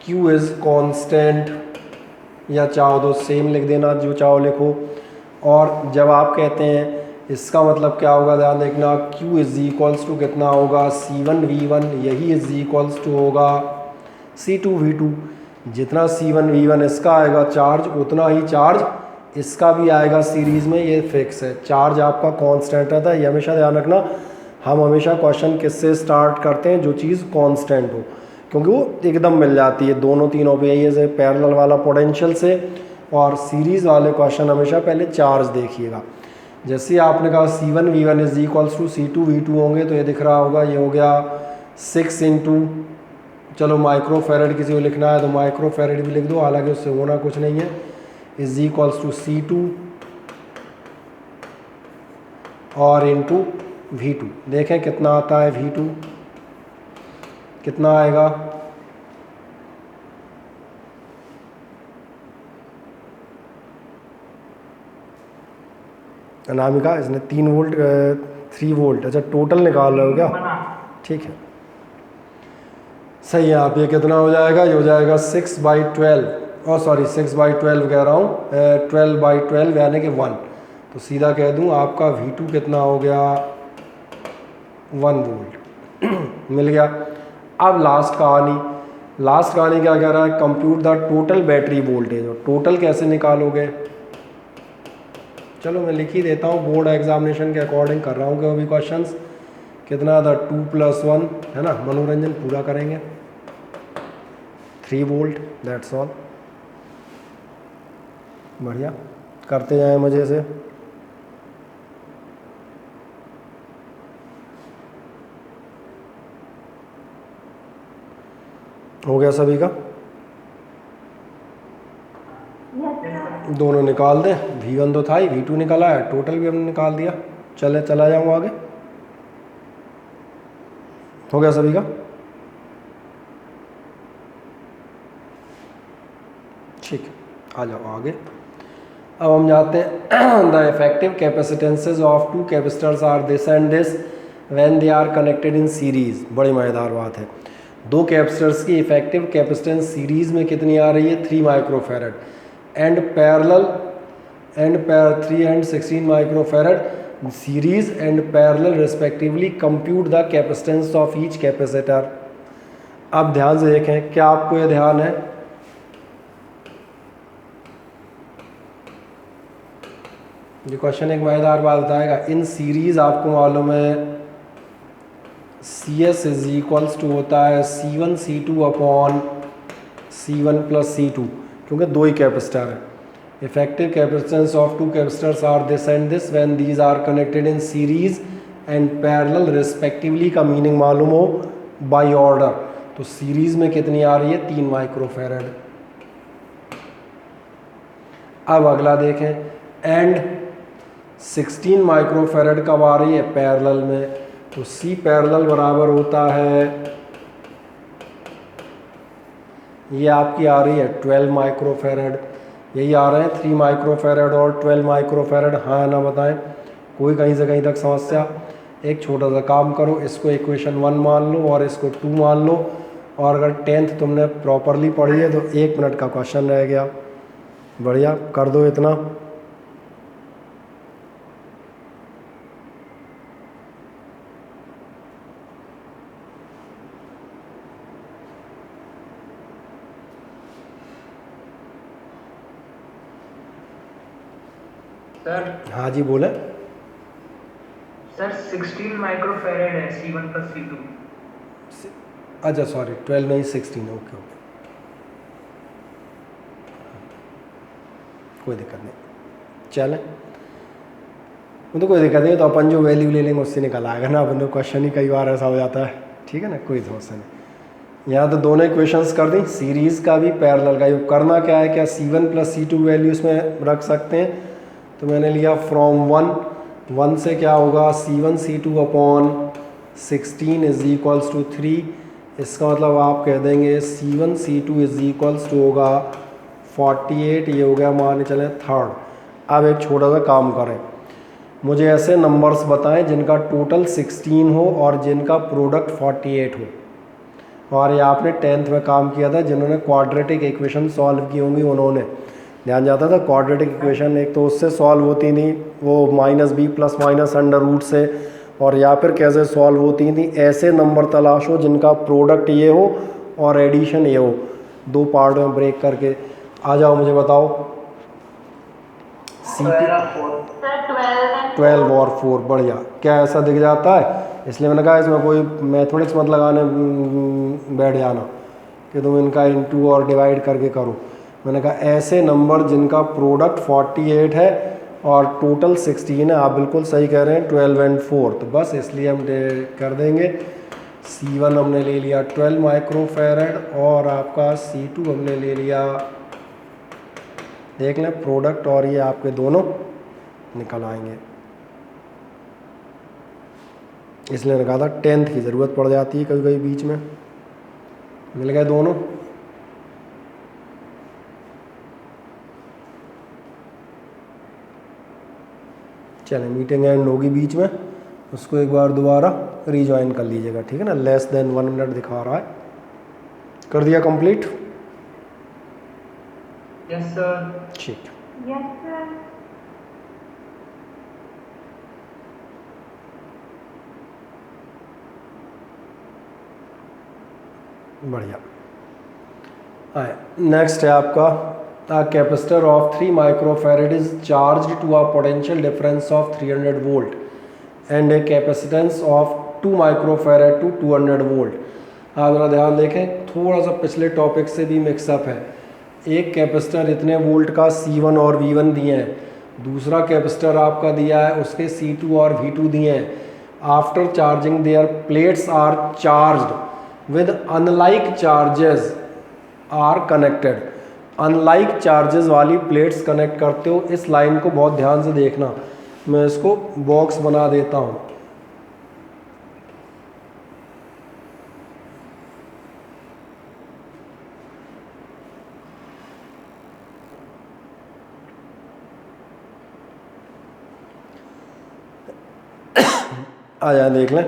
Q is constant, या चाहो तो सेम लिख देना, जो चाहो लिखो। और जब आप कहते हैं, इसका मतलब क्या होगा, ध्यान देखना, Q इज़ इक्वल्स टू कितना होगा? C1V1, यही इज़ इक्वल्स टू होगा C2V2। जितना C1V1 इसका आएगा चार्ज, उतना ही चार्ज इसका भी आएगा सीरीज़ में, ये फिक्स है। चार्ज आपका कांस्टेंट रहता है, ये हमेशा ध्यान रखना। हम हमेशा क्वेश्चन किससे स्टार्ट करते हैं? जो चीज़ कांस्टेंट हो, क्योंकि वो एकदम मिल जाती है दोनों तीनों पे। ये से पैरेलल वाला पोटेंशियल से, और सीरीज़ वाले क्वेश्चन हमेशा पहले चार्ज देखिएगा। जैसे आपने कहा C1V1 is equals to C2V2 होंगे, तो ये दिख रहा होगा, ये हो गया 6 इंटू, चलो माइक्रोफैरड किसी को लिखना है तो माइक्रोफैरड भी लिख दो, हालांकि उससे होना कुछ नहीं है, इज इक्वल्स टू C2 और इंटू V2। देखें कितना आता है V2, कितना आएगा? अनामिका इसने 3 वोल्ट 3 वोल्ट, अच्छा टोटल निकाल रहे हो क्या? ठीक है, सही है। आप ये कितना हो जाएगा? ये हो जाएगा 6/12, और सॉरी 6/12 कह रहा हूँ, 12/12 यानी कि 1। तो सीधा कह दूँ आपका V2 कितना हो गया? 1 वोल्ट मिल गया। अब लास्ट कहानी क्या कह रहा है? Compute the total battery voltage. और टोटल कैसे निकालोगे? चलो मैं लिख ही देता हूँ, बोर्ड एग्जामिनेशन के अकॉर्डिंग कर रहा हूँ कि अभी क्वेश्चंस। कितना था? 2 + 1 है ना, मनोरंजन पूरा करेंगे। 3 वोल्ट, दैट्स ऑल। बढ़िया, करते जाएं मज़े से। हो गया सभी का? दोनों निकाल दें, V1 तो था ही, V2 निकाला है, टोटल भी हमने निकाल दिया। चला जाऊँ आगे, हो गया सभी का? ठीक है, आ जाओ आगे। अब हम जाते हैं the effective capacitances of two capacitors are this and this when they are connected in series. बड़ी मज़ेदार बात है। दो कैपेसिटर्स की इफेक्टिव कैपेसिटेंस सीरीज में कितनी आ रही है? 3 microfarad and parallel 3 and 16 microfarad series and parallel respectively compute the capacitance of each capacitor. अब ध्यान से देखें, क्या आपको ये ध्यान है? ये क्वेश्चन एक मज़ेदार बात बताएगा। इन सीरीज आपको मालूम है CS इज इक्वल्स टू होता है C1 C2 upon C1 plus C2, क्योंकि दो ही कैपेसिटर है। Effective capacitance of two capacitors are this and this when these are connected in series and parallel respectively का मीनिंग मालूम हो बाय ऑर्डर। तो सीरीज में कितनी आ रही है? 3 माइक्रोफैरड। अब अगला देखें, एंड 16 माइक्रोफैरड कब आ रही है? पैरेलल में। तो C पैरेलल बराबर होता है, ये आपकी आ रही है 12 माइक्रोफैरड। यही आ रहे हैं 3 माइक्रोफैरड और 12 माइक्रोफैरड। हाँ ना बताएं, कोई कहीं से कहीं तक समस्या? एक छोटा सा काम करो, इसको इक्वेशन 1 मान लो और इसको 2 मान लो, और अगर 10th तुमने प्रॉपरली पढ़ी है तो 1 मिनट का क्वेश्चन रह गया। बढ़िया, कर दो इतना। सर हाँ जी बोले। सर 16 माइक्रोफैरड है C1 प्लस C2। अच्छा सॉरी, 12 नहीं 16, ओके ओके, कोई दिक्कत नहीं, चलें। वो तो कोई दिक्कत नहीं, तो अपन जो वैल्यू ले लेंगे उससे निकल आएगा ना। अपन तो क्वेश्चन ही कई बार ऐसा हो जाता है, ठीक है ना, कोई समस्या नहीं। यहाँ तो दोनों इक्वेशंस कर दी, सीरीज़ का भी पैरेलल का। ये करना क्या है, क्या C1 प्लस C2 वैल्यू इसमें रख सकते हैं। तो मैंने लिया फ्रॉम 1 से क्या होगा? C1 C2 upon 16 is equals to 3। इसका मतलब आप कह देंगे C1 C2 is equals to होगा 48। ये हो गया, मान चले थर्ड। अब एक छोटा सा काम करें, मुझे ऐसे नंबर्स बताएं जिनका टोटल 16 हो और जिनका प्रोडक्ट 48 हो। और ये आपने 10th में काम किया था, जिन्होंने क्वाड्रेटिक इक्वेशन सॉल्व की होंगी उन्होंने ध्यान जाता था। क्वाड्रेटिक इक्वेशन एक तो उससे सॉल्व होती थी, वो -b plus minus under root से, और या फिर कैसे सॉल्व होती थी। ऐसे नंबर तलाशो जिनका प्रोडक्ट ये हो और एडिशन ये हो, दो पार्ट में ब्रेक करके। आ जाओ, मुझे बताओ। 12 और 4, बढ़िया। क्या ऐसा दिख जाता है? इसलिए मैंने कहा इसमें कोई मैथमेटिक्स मत लगाने बैठ जाना कि तुम इनका इंटू और डिवाइड करके करो। मैंने कहा ऐसे नंबर जिनका प्रोडक्ट 48 है और टोटल 16 है। आप बिल्कुल सही कह रहे हैं, 12 और 4। तो बस इसलिए हम कर देंगे। C1 हमने ले लिया 12 माइक्रोफैरड और आपका C2 हमने ले लिया, देख लें प्रोडक्ट, और ये आपके दोनों निकल आएंगे। इसलिए मैंने कहा था 10th की ज़रूरत पड़ जाती है कभी कभी बीच में। मिल गए दोनों। चलें, मीटिंग एंड होगी बीच में, उसको एक बार दोबारा रीजॉइन कर लीजिएगा, ठीक है ना। लेस देन 1 मिनट दिखा रहा है। कर दिया कंप्लीट? Yes sir. ठीक, यस सर। बढ़िया। आए, नेक्स्ट है आपका a capacitor of 3 microfarad is charged to a potential difference of 300 volt and a capacitance of 2 microfarad to 200 volt। आप ज़रा ध्यान देखें, थोड़ा सा पिछले टॉपिक से भी मिक्सअप है। एक कैपेसिटर इतने वोल्ट का C1 और V1 दिए हैं, दूसरा कैपेसिटर आपका दिया है उसके C2 और V2 दिए हैं। After charging their plates are charged with unlike charges are connected. Unlike charges वाली प्लेट्स कनेक्ट करते हो। इस लाइन को बहुत ध्यान से देखना, मैं इसको बॉक्स बना देता हूँ। आ जाए देख लें,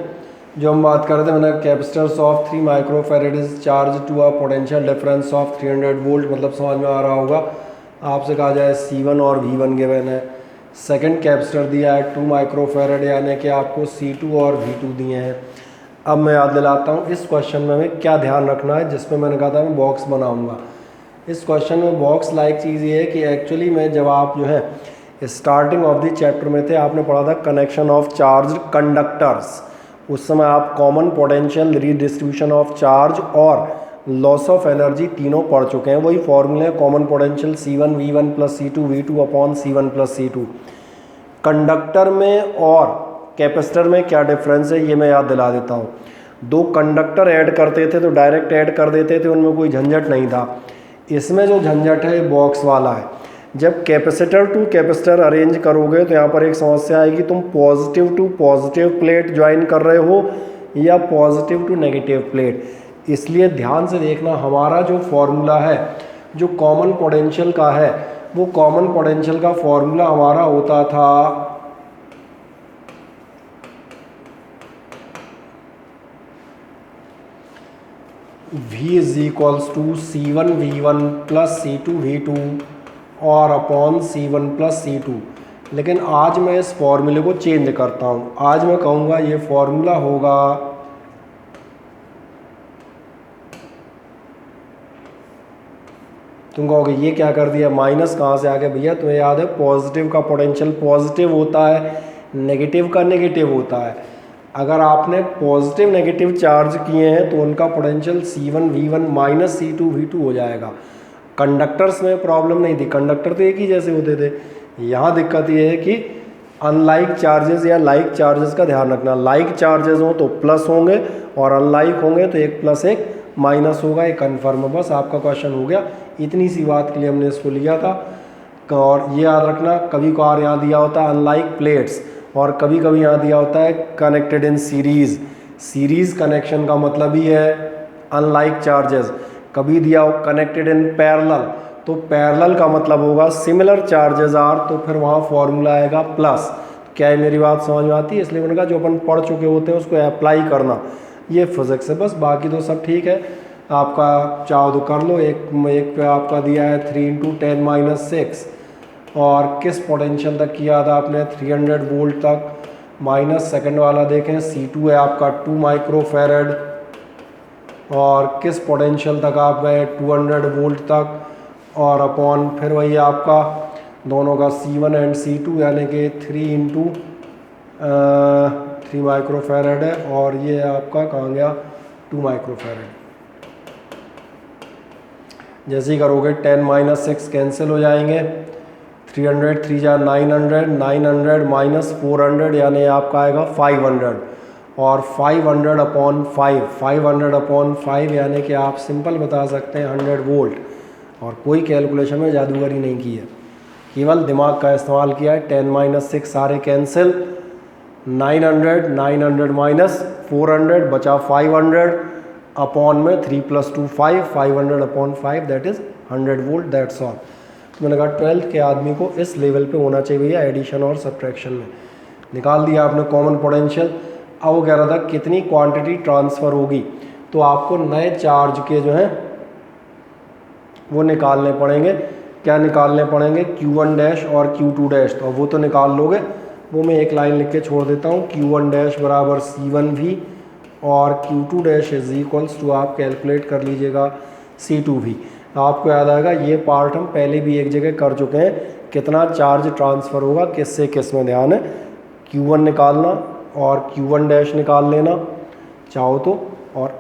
जो हम बात कर रहे थे, मैंने capacitors of 3 microfarad is charge to a potential difference of 300 volt, मतलब समझ में आ रहा होगा। आपसे कहा जाए C1 और V1 गिवन है। सेकंड कैपेसिटर दिया है 2 माइक्रोफैरेड, यानी कि आपको C2 और V2 दिए हैं। अब मैं याद दिलाता हूँ इस क्वेश्चन में हमें क्या ध्यान रखना है, जिसमें मैंने कहा था मैं बॉक्स बनाऊँगा। इस क्वेश्चन में बॉक्स लाइक चीज़ ये है कि एक्चुअली में जब आप जो है स्टार्टिंग ऑफ द चैप्टर में थे, आपने पढ़ा था कनेक्शन ऑफ चार्ज कंडक्टर्स। उस समय आप common potential, redistribution of charge और लॉस ऑफ एनर्जी तीनों पढ़ चुके हैं। वही फॉर्मूले हैं, common potential C1 V1 plus C2 V2 upon C1 plus C2। Conductor में और कैपेसिटर में क्या डिफरेंस है ये मैं याद दिला देता हूँ। दो कंडक्टर ऐड करते थे तो डायरेक्ट ऐड कर देते थे, उनमें कोई झंझट नहीं था। इसमें जो झंझट है बॉक्स वाला है। जब कैपेसिटर टू कैपेसिटर अरेंज करोगे तो यहाँ पर एक समस्या आएगी, तुम positive to positive plate join कर रहे हो या पॉजिटिव टू नेगेटिव प्लेट। इसलिए ध्यान से देखना, हमारा जो फॉर्मूला है जो कॉमन पोटेंशियल का है, वो कॉमन पोटेंशियल का फॉर्मूला हमारा होता था V is equals to C1 V1 plus C2 V2 और अपॉन C1 प्लस C2। लेकिन आज मैं इस फॉर्मूले को चेंज करता हूँ। आज मैं कहूँगा ये फॉर्मूला होगा तुम कहोगे ये क्या कर दिया, माइनस कहाँ से आ गया भैया? तुम्हें याद है पॉजिटिव का पोटेंशियल पॉजिटिव होता है, नेगेटिव का नेगेटिव होता है। अगर आपने पॉजिटिव नेगेटिव चार्ज किए हैं तो उनका potential C1 V1 minus C2 V2 हो जाएगा। कंडक्टर्स में प्रॉब्लम नहीं थी, कंडक्टर तो एक ही जैसे होते थे। यहाँ दिक्कत ये है कि अनलाइक चार्जेस या लाइक चार्जेस का ध्यान रखना। लाइक चार्जेस हो तो प्लस होंगे और अनलाइक होंगे तो एक प्लस एक माइनस होगा, ये कन्फर्म है। बस आपका क्वेश्चन हो गया। इतनी सी बात के लिए हमने इसको लिया था। और ये याद रखना, कभी कभार यहाँ दिया होता है अनलाइक प्लेट्स और कभी कभी यहाँ दिया होता है connected in series. Series connection का मतलब ही है अनलाइक चार्जेस। कभी दिया हो कनेक्टेड इन पैरेलल, तो पैरेलल का मतलब होगा सिमिलर चार्जेस आर, तो फिर वहाँ फॉर्मूला आएगा प्लस। क्या है मेरी बात समझ में आती है? इसलिए मैंने कहा जो अपन पढ़ चुके होते हैं उसको अप्लाई करना, ये फिजिक्स है। बस बाकी तो सब ठीक है, आपका चाहो तो कर लो। एक पे आपका दिया है 3 × 10⁻⁶ और किस पोटेंशियल तक किया था आपने? 300 वोल्ट तक। माइनस सेकंड वाला देखें, C2 है आपका 2 माइक्रोफैरेड और किस पोटेंशियल तक आप गए? 200 वोल्ट तक। और अपॉन फिर वही आपका दोनों का C1 एंड C2 यानी कि 3 × 3 माइक्रोफैरेड है और ये आपका कहाँ गया? 2 माइक्रोफैरेड। जैसे ही करोगे 10⁻⁶ कैंसिल हो जाएंगे। 300 3 जा 900, 900 माइनस 400 यानी आपका आएगा 500 और 500 अपॉन 5, 500 अपॉन 5 यानी कि आप सिंपल बता सकते हैं 100 वोल्ट। और कोई कैलकुलेशन में जादूगरी नहीं की है, केवल दिमाग का इस्तेमाल किया है। 10⁻⁶ सारे कैंसिल, 900 900 माइनस 400 बचा 500 अपॉन में 3 + 2 5, 500 upon 5 that is 100 volt, that's all. तो मैंने कहा 12th के आदमी को इस लेवल पे होना चाहिए भैया एडिशन और सब्ट्रैक्शन में। निकाल दिया आपने कॉमन पोटेंशियल। अब वो कह रहा था कितनी क्वांटिटी ट्रांसफ़र होगी, तो आपको नए चार्ज के जो हैं वो निकालने पड़ेंगे। क्या निकालने पड़ेंगे? Q1 डैश और Q2 डैश। तो वो तो निकाल लोगे, वो मैं एक लाइन लिख के छोड़ देता हूँ। Q1 डैश बराबर C1V और Q2 dash is equals to, आप कैलकुलेट कर लीजिएगा, C2V। आपको याद आएगा ये पार्ट हम पहले भी एक जगह कर चुके हैं, कितना चार्ज ट्रांसफ़र होगा किस से किस में। ध्यान है, Q1 निकालना और Q1 डैश निकाल लेना चाहो तो, और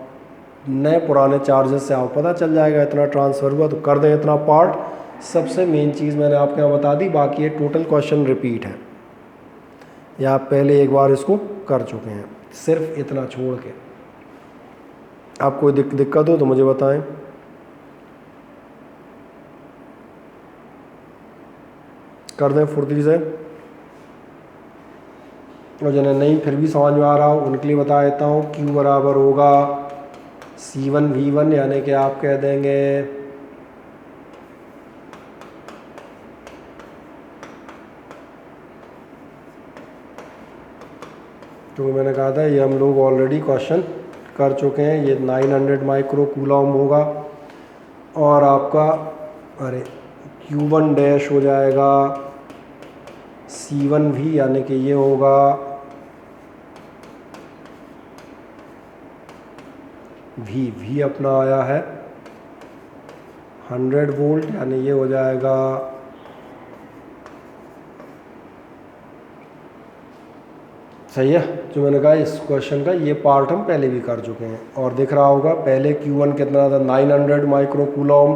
नए पुराने चार्जेस से आपको पता चल जाएगा इतना ट्रांसफ़र हुआ, तो कर दें इतना पार्ट। सबसे मेन चीज़ मैंने आपके यहाँ बता दी, बाकी ये टोटल क्वेश्चन रिपीट है, या आप पहले एक बार इसको कर चुके हैं, सिर्फ इतना छोड़ के। आप कोई दिक्कत हो तो मुझे बताएं। कर दें फुर्ती से, और जिन्हें नहीं फिर भी समझ में आ रहा हो उनके लिए बता देता हूँ। Q बराबर होगा C1V1, यानी कि आप कह देंगे तो मैंने कहा था ये हम लोग ऑलरेडी क्वेश्चन कर चुके हैं। ये 900 माइक्रो कूलम होगा, और आपका अरे Q1 डैश हो जाएगा C1V, यानी कि ये होगा V अपना आया है 100 वोल्ट, यानी ये हो जाएगा सही है। जो मैंने कहा इस क्वेश्चन का ये पार्ट हम पहले भी कर चुके हैं, और दिख रहा होगा पहले Q1 कितना था 900 माइक्रो कूलम,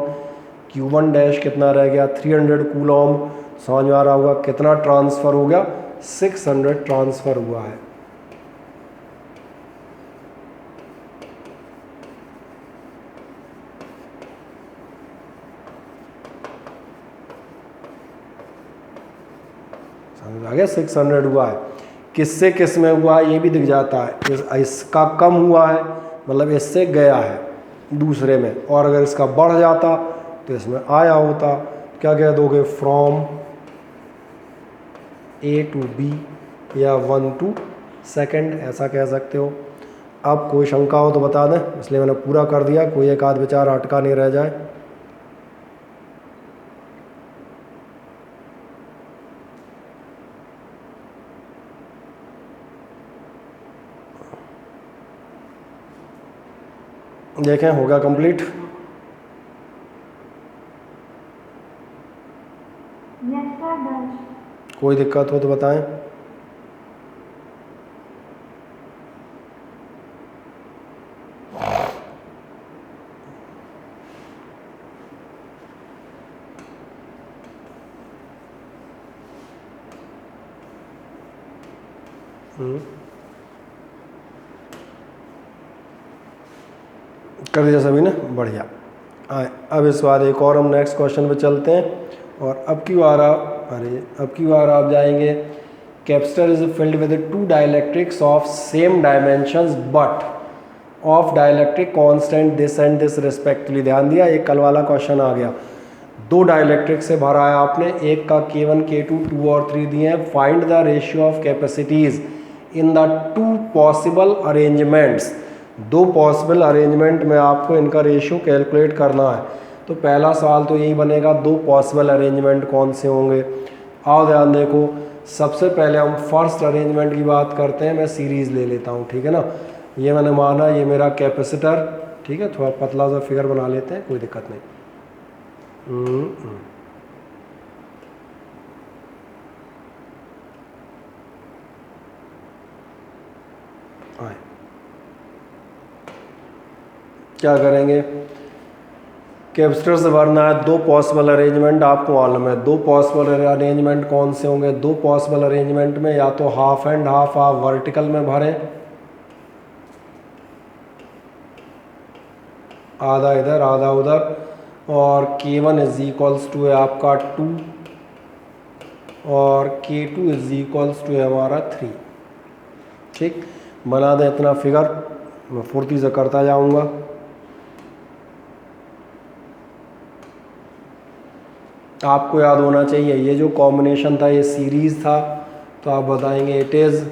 Q1 डैश कितना रह गया 300 कूलम। समझ में आ रहा होगा कितना ट्रांसफ़र हो गया, 600 ट्रांसफ़र हुआ है। समझ आ गया, 600 हुआ है। किससे किस में हुआ है ये भी दिख जाता है। इसका कम हुआ है मतलब इससे गया है दूसरे में, और अगर इसका बढ़ जाता तो इसमें आया होता। क्या कह दोगे, फ्रॉम A to B या 1 to 2 ऐसा कह सकते हो। अब कोई शंका हो तो बता दें, इसलिए मैंने पूरा कर दिया, कोई एक आध विचार अटका नहीं रह जाए। देखें हो गया कंप्लीट। कोई दिक्कत हो तो बताएं। कर दिया सभी ने, बढ़िया। अब इस बार एक और हम नेक्स्ट क्वेश्चन पे चलते हैं। और अब की बार आप जाएंगे, capacitor is filled with 2 dielectrics of same dimensions but of dielectric constant this and this respectively. ध्यान दिया, एक कल वाला क्वेश्चन आ गया। 2 डाइलेक्ट्रिक से भरा है आपने, एक का K1 K2 2 और 3 दिए हैं। Find the ratio of capacities in the 2 possible arrangements. 2 possible arrangement में आपको इनका रेशियो कैलकुलेट करना है। तो पहला सवाल तो यही बनेगा, 2 पॉसिबल अरेंजमेंट कौन से होंगे। आओ ध्यान देखो, सबसे पहले हम फर्स्ट अरेंजमेंट की बात करते हैं। मैं सीरीज़ ले लेता हूँ, ठीक है ना। ये मैंने माना ये मेरा कैपेसिटर, ठीक है। थोड़ा पतला सा फिगर बना लेते हैं, कोई दिक्कत नहीं। आए, क्या करेंगे, कैपेसिटर से भरना है। 2 पॉसिबल अरेंजमेंट आपको मालूम है। 2 पॉसिबल अरेंजमेंट कौन से होंगे, 2 पॉसिबल अरेंजमेंट में या तो हाफ एंड हाफ आप वर्टिकल में भरें, आधा इधर आधा उधर, और K1 इज इक्वल्स टू है आपका 2 और K2 इज इक्वल्स टू है हमारा 3। ठीक, बना दें इतना फिगर, मैं फुर्ती से करता जाऊंगा। आपको याद होना चाहिए ये जो कॉम्बिनेशन था ये सीरीज था, तो आप बताएंगे इट इज़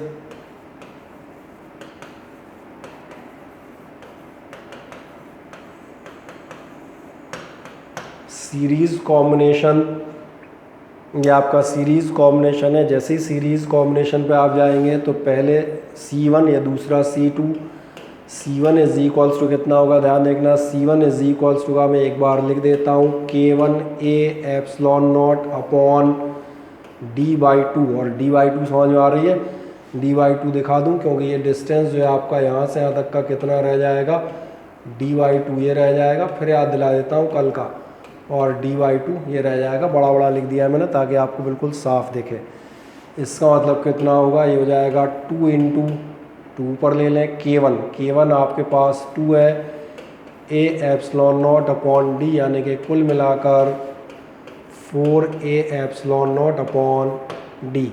सीरीज कॉम्बिनेशन। ये आपका सीरीज कॉम्बिनेशन है। जैसे ही सीरीज कॉम्बिनेशन पे आप जाएंगे तो पहले C1 या दूसरा C2, C1 is equals to कितना होगा, ध्यान देखना। C1 इज इक्वल्स टू का मैं एक बार लिख देता हूँ K1A epsilon naught upon D/2, और D/2 समझ में आ रही है। D/2 दिखा दूँ क्योंकि ये डिस्टेंस जो है आपका यहाँ से यहाँ तक का कितना रह जाएगा, D/2 ये रह जाएगा। फिर याद दिला देता हूँ कल का, और D/2 ये रह जाएगा। बड़ा बड़ा लिख दिया है मैंने ताकि आपको बिल्कुल साफ दिखे। इसका मतलब कितना होगा, ये हो जाएगा 2 × 2 पर ले लें K1 आपके पास 2 है A epsilon naught upon D, यानी कि कुल मिलाकर 4a epsilon naught upon D.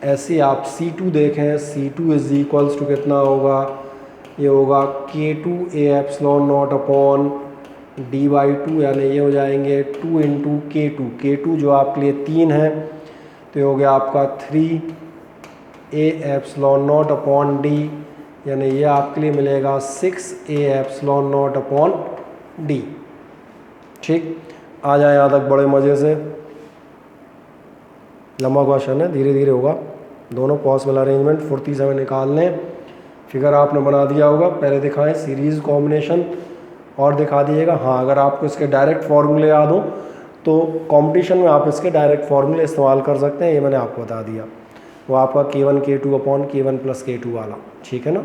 ऐसे आप C2 देखें, C2 इज इक्वल्स टू कितना होगा, ये होगा K2a epsilon naught upon D/2, यानी ये हो जाएंगे 2 इंटू K2 जो आपके लिए 3 है, तो ये हो गया आपका 3a epsilon naught upon D, यानी ये आपके लिए मिलेगा 6a epsilon naught upon D. ठीक, आ जाए यहाँ तक बड़े मज़े से। लंबा क्वेश्चन है, धीरे धीरे होगा। दोनों पॉसिबल अरेंजमेंट फुर्ती से निकाल लें। फिगर आपने बना दिया होगा, पहले दिखाएं सीरीज़ कॉम्बिनेशन और दिखा दीजिएगा। हाँ, अगर आपको इसके डायरेक्ट फार्मूले याद हो तो कंपटीशन में आप इसके डायरेक्ट फार्मूले इस्तेमाल कर सकते हैं, ये मैंने आपको बता दिया। वो आपका K1 K2 upon K1 plus K2 वाला, ठीक है ना।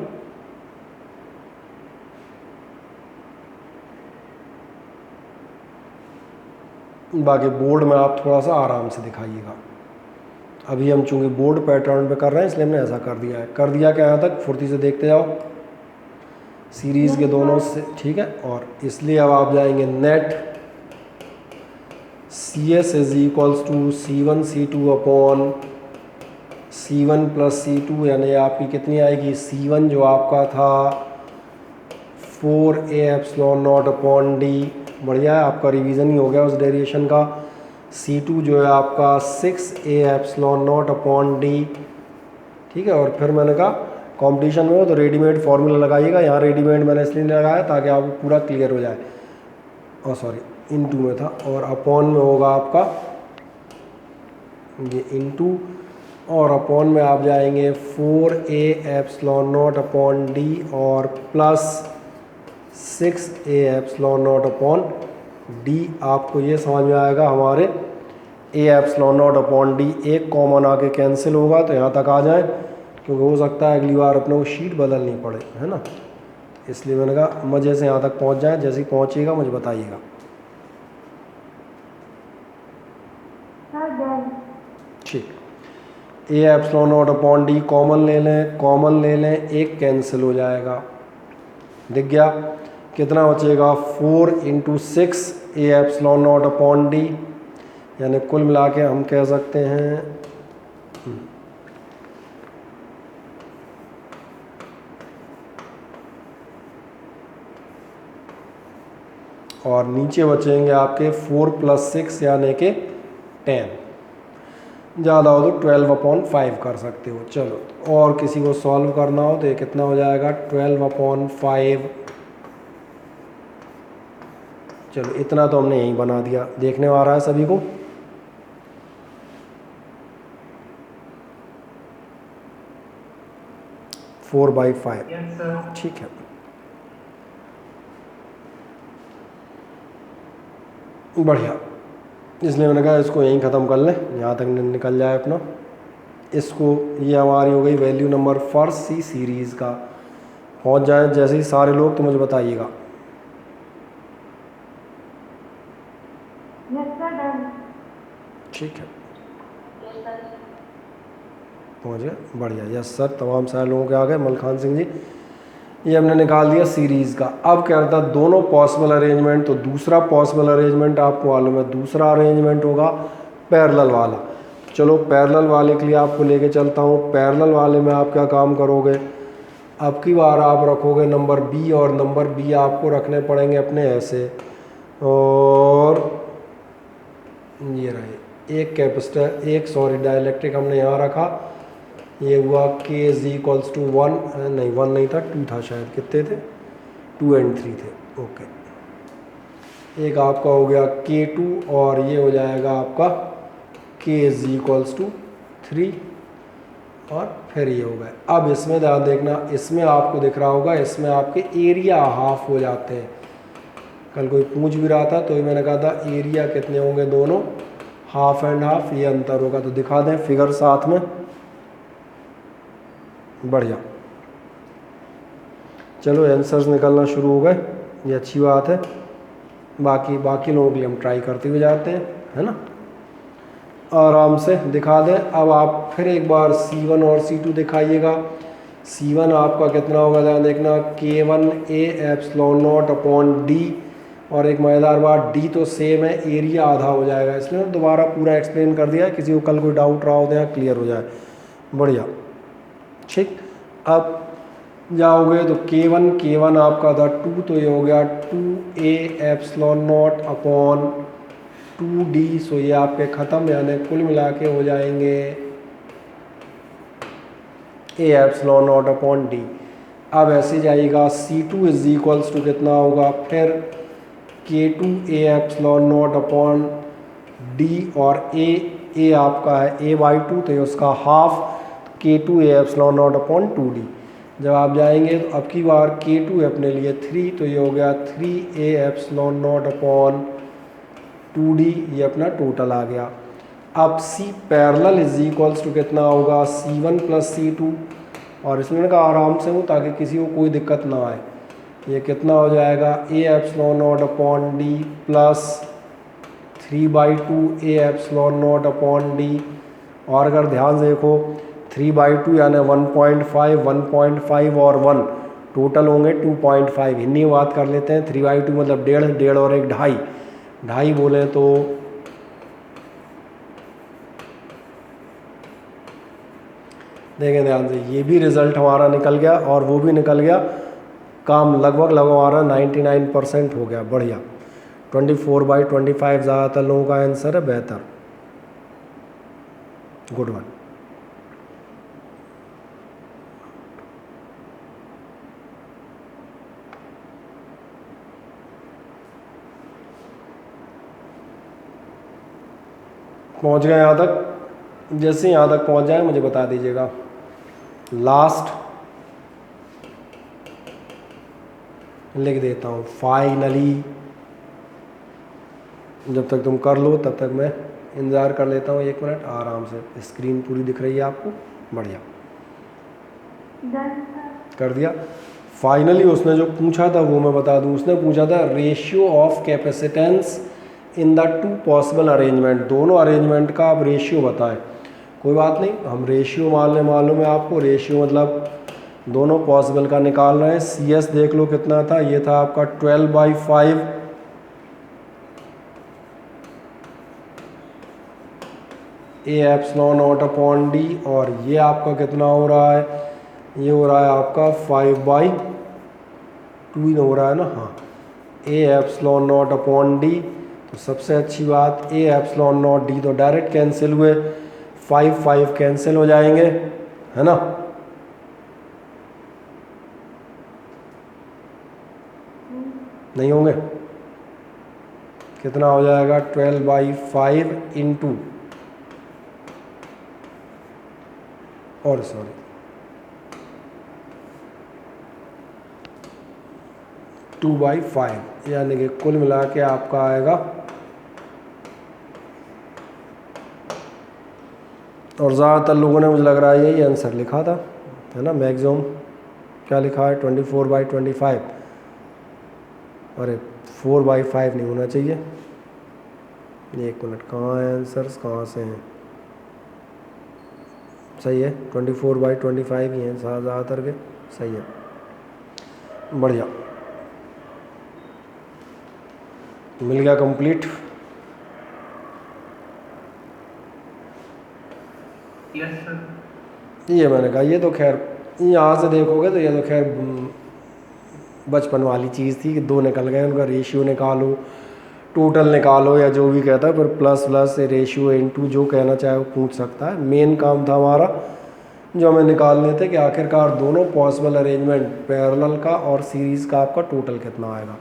बाकी बोर्ड में आप थोड़ा सा आराम से दिखाइएगा। अभी हम चूँकि बोर्ड पैटर्न पे कर रहे हैं इसलिए हमने ऐसा कर दिया है। कर दिया क्या यहाँ तक, फुर्ती से देखते जाओ सीरीज़ के दोनों से, ठीक है। और इसलिए अब आप जाएंगे net CS is equals to C1 C2 upon C1 plus C2, यानी आपकी कितनी आएगी, C1 जो आपका था 4a epsilon naught upon D, बढ़िया है, आपका रिवीजन ही हो गया उस डेरिएशन का। C2 जो है आपका 6a epsilon naught upon D, ठीक है। और फिर मैंने कहा कंपटीशन में हो तो रेडीमेड फार्मूला लगाइएगा। यहाँ रेडीमेड मैंने इसलिए लगाया ताकि आपको पूरा क्लियर हो जाए। और सॉरी, इनटू में था, और अपॉन में होगा आपका ये इनटू, और अपॉन में आप जाएंगे 4a epsilon naught upon D और plus 6a epsilon naught upon D. आपको ये समझ में आएगा, हमारे a epsilon naught upon D एक कॉमन आके कैंसिल होगा, तो यहाँ तक आ जाए, क्योंकि हो सकता है अगली बार अपने को शीट बदलनी पड़े, है ना। इसलिए मैंने कहा मज़े से यहाँ तक पहुँच जाए। जैसे ही पहुँचिएगा मुझे बताइएगा। ठीक, a epsilon naught upon D common ले लें, कॉमन ले लें, एक कैंसिल हो जाएगा, दिख गया। कितना बचेगा, 4 into 6a epsilon naught upon D, यानी कुल मिला के हम कह सकते हैं और नीचे बचेंगे आपके 4 प्लस 6 यानी कि 10, ज़्यादा हो तो 12 अपॉन 5 कर सकते हो। चलो, और किसी को सॉल्व करना हो तो ये कितना हो जाएगा, 12 अपॉन 5। चलो, इतना तो हमने यहीं बना दिया, देखने में आ रहा है सभी को। फोर बाई 5, ठीक है। बढ़िया, इसलिए मैंने कहा इसको यहीं ख़त्म कर लें, यहाँ तक निकल जाए अपना। इसको, ये हमारी हो गई वैल्यू नंबर फर्स्ट सी सीरीज़ का। पहुँच जाए जैसे ही सारे लोग तो मुझे बताइएगा। ठीक है, पहुँच गए, बढ़िया, यस सर, तमाम सारे लोगों के आ गए। मलखान सिंह जी, ये हमने निकाल दिया सीरीज़ का। अब क्या रहता है, दोनों पॉसिबल अरेंजमेंट, तो दूसरा पॉसिबल अरेंजमेंट आपको मालूम है, दूसरा अरेंजमेंट होगा पैरेलल वाला। चलो, पैरेलल वाले के लिए आपको लेके चलता हूँ। पैरेलल वाले में आप क्या काम करोगे, अब की बार आप रखोगे नंबर बी, और नंबर बी आपको रखने पड़ेंगे अपने ऐसे, और ये रहे एक कैपेसिटर, एक सॉरी डाइलेक्ट्रिक हमने यहाँ रखा। ये हुआ k इज इक्वल्स टू 1, नहीं 1 नहीं था, 2 था शायद, कितने थे, 2 और 3 थे, ओके। एक आपका हो गया K2, और ये हो जाएगा आपका k इज इक्वल्स टू 3, और फिर ये हो गए। अब इसमें ध्यान देखना, इसमें आपको दिख रहा होगा, इसमें आपके एरिया हाफ हो जाते हैं। कल कोई पूछ भी रहा था तो मैंने कहा था एरिया कितने होंगे, दोनों हाफ एंड हाफ, ये अंतर होगा। तो दिखा दें फिगर साथ में, बढ़िया। चलो, आंसर्स निकलना शुरू हो गए, ये अच्छी बात है। बाकी लोगों के लिए हम ट्राई करते हुए जाते हैं, है ना। आराम से दिखा दें। अब आप फिर एक बार C1 और C2 दिखाइएगा। C1 आपका कितना होगा, ध्यान देखना, K1a epsilon naught upon D, और एक मज़ेदार बात, डी तो सेम है, एरिया आधा हो जाएगा, इसलिए दोबारा पूरा एक्सप्लेन कर दिया है, किसी को कल कोई डाउट रहा हो तो यहाँ क्लियर हो जाए। बढ़िया, ठीक। अब जाओगे तो K1 आपका था 2, तो ये हो गया 2a epsilon naught upon 2d। सो ये आपके ख़त्म, यानी कुल मिला के हो जाएंगे a epsilon naught upon d। अब ऐसे जाएगा C2 इज इक्वल्स टू कितना होगा, फिर K2 a epsilon naught upon d, और a आपका है a/2, तो ये उसका half, K2 a epsilon naught upon 2d। जब आप जाएंगे तो अब की बार K2 अपने लिए 3, तो ये हो गया 3a epsilon naught upon 2d, ये अपना टोटल आ गया। अब C parallel is equals to कितना होगा, C1 प्लस C2, और इसमें का आराम से हो ताकि किसी को कोई दिक्कत ना आए। ये कितना हो जाएगा, a epsilon naught upon d plus 3/2 a epsilon naught upon d, और अगर ध्यान से देखो 3/2 यानी 1.5, 1.5 और 1 टोटल होंगे 2.5। हिंदी में बात कर लेते हैं, 3/2 मतलब 1.5 और 1 2.5 बोले तो देखें ध्यान से, ये भी रिज़ल्ट हमारा निकल गया और वो भी निकल गया, काम लगभग हमारा 99% हो गया। बढ़िया, 24/25 ज़्यादातर लोगों का आंसर है, बेहतर, गुड वन। पहुंच गए यहाँ तक? जैसे यहाँ तक पहुंच जाए मुझे बता दीजिएगा। लास्ट लिख देता हूँ, फाइनली। जब तक तुम कर लो तब तक मैं इंतज़ार कर लेता हूँ 1 मिनट आराम से। स्क्रीन पूरी दिख रही है आपको? बढ़िया, कर दिया। फाइनली उसने जो पूछा था वो मैं बता दूँ, उसने पूछा था ratio of capacitance in the 2 possible arrangement. दोनों अरेंजमेंट का आप रेशियो बताएं। कोई बात नहीं, हम रेशियो मालूम है आपको, रेशियो मतलब दोनों पॉसिबल का निकाल रहे हैं। CS देख लो कितना था, ये था आपका 12/5 a epsilon naught upon d, और ये आपका कितना हो रहा है, ये हो रहा है आपका 5/2 हो रहा है ना, हाँ, a epsilon naught upon d। तो सबसे अच्छी बात, a एप्सिलॉन नॉट d तो डायरेक्ट कैंसिल हुए, 5 कैंसिल हो जाएंगे, है ना। नहीं होंगे? कितना हो जाएगा, 12/5 इंटू, और सॉरी 2/5, यानी कि कुल मिला के आपका आएगा, और ज़्यादातर लोगों ने मुझे लग रहा है यही आंसर लिखा था, है ना। मैक्सिमम क्या लिखा है, 24/25। अरे 4/5 नहीं होना चाहिए। 1 मिनट, कहाँ है आंसर्स, कहाँ से हैं? सही है, 24/25 ही हैं ज़्यादातर के, सही है, बढ़िया, मिल गया कंप्लीट। Yes sir. ये मैंने कहा, ये तो खैर यहाँ से देखोगे तो ये तो खैर बचपन वाली चीज़ थी कि 2 निकल गए, उनका रेशियो निकालो, टोटल निकालो, या जो भी कहता है, फिर प्लस प्लस रेशियो इनटू जो कहना चाहे वो पूछ सकता है। मेन काम था हमारा जो हमें निकालने थे कि आखिरकार दोनों पॉसिबल अरेंजमेंट पैरेलल का और सीरीज़ का आपका टोटल कितना आएगा।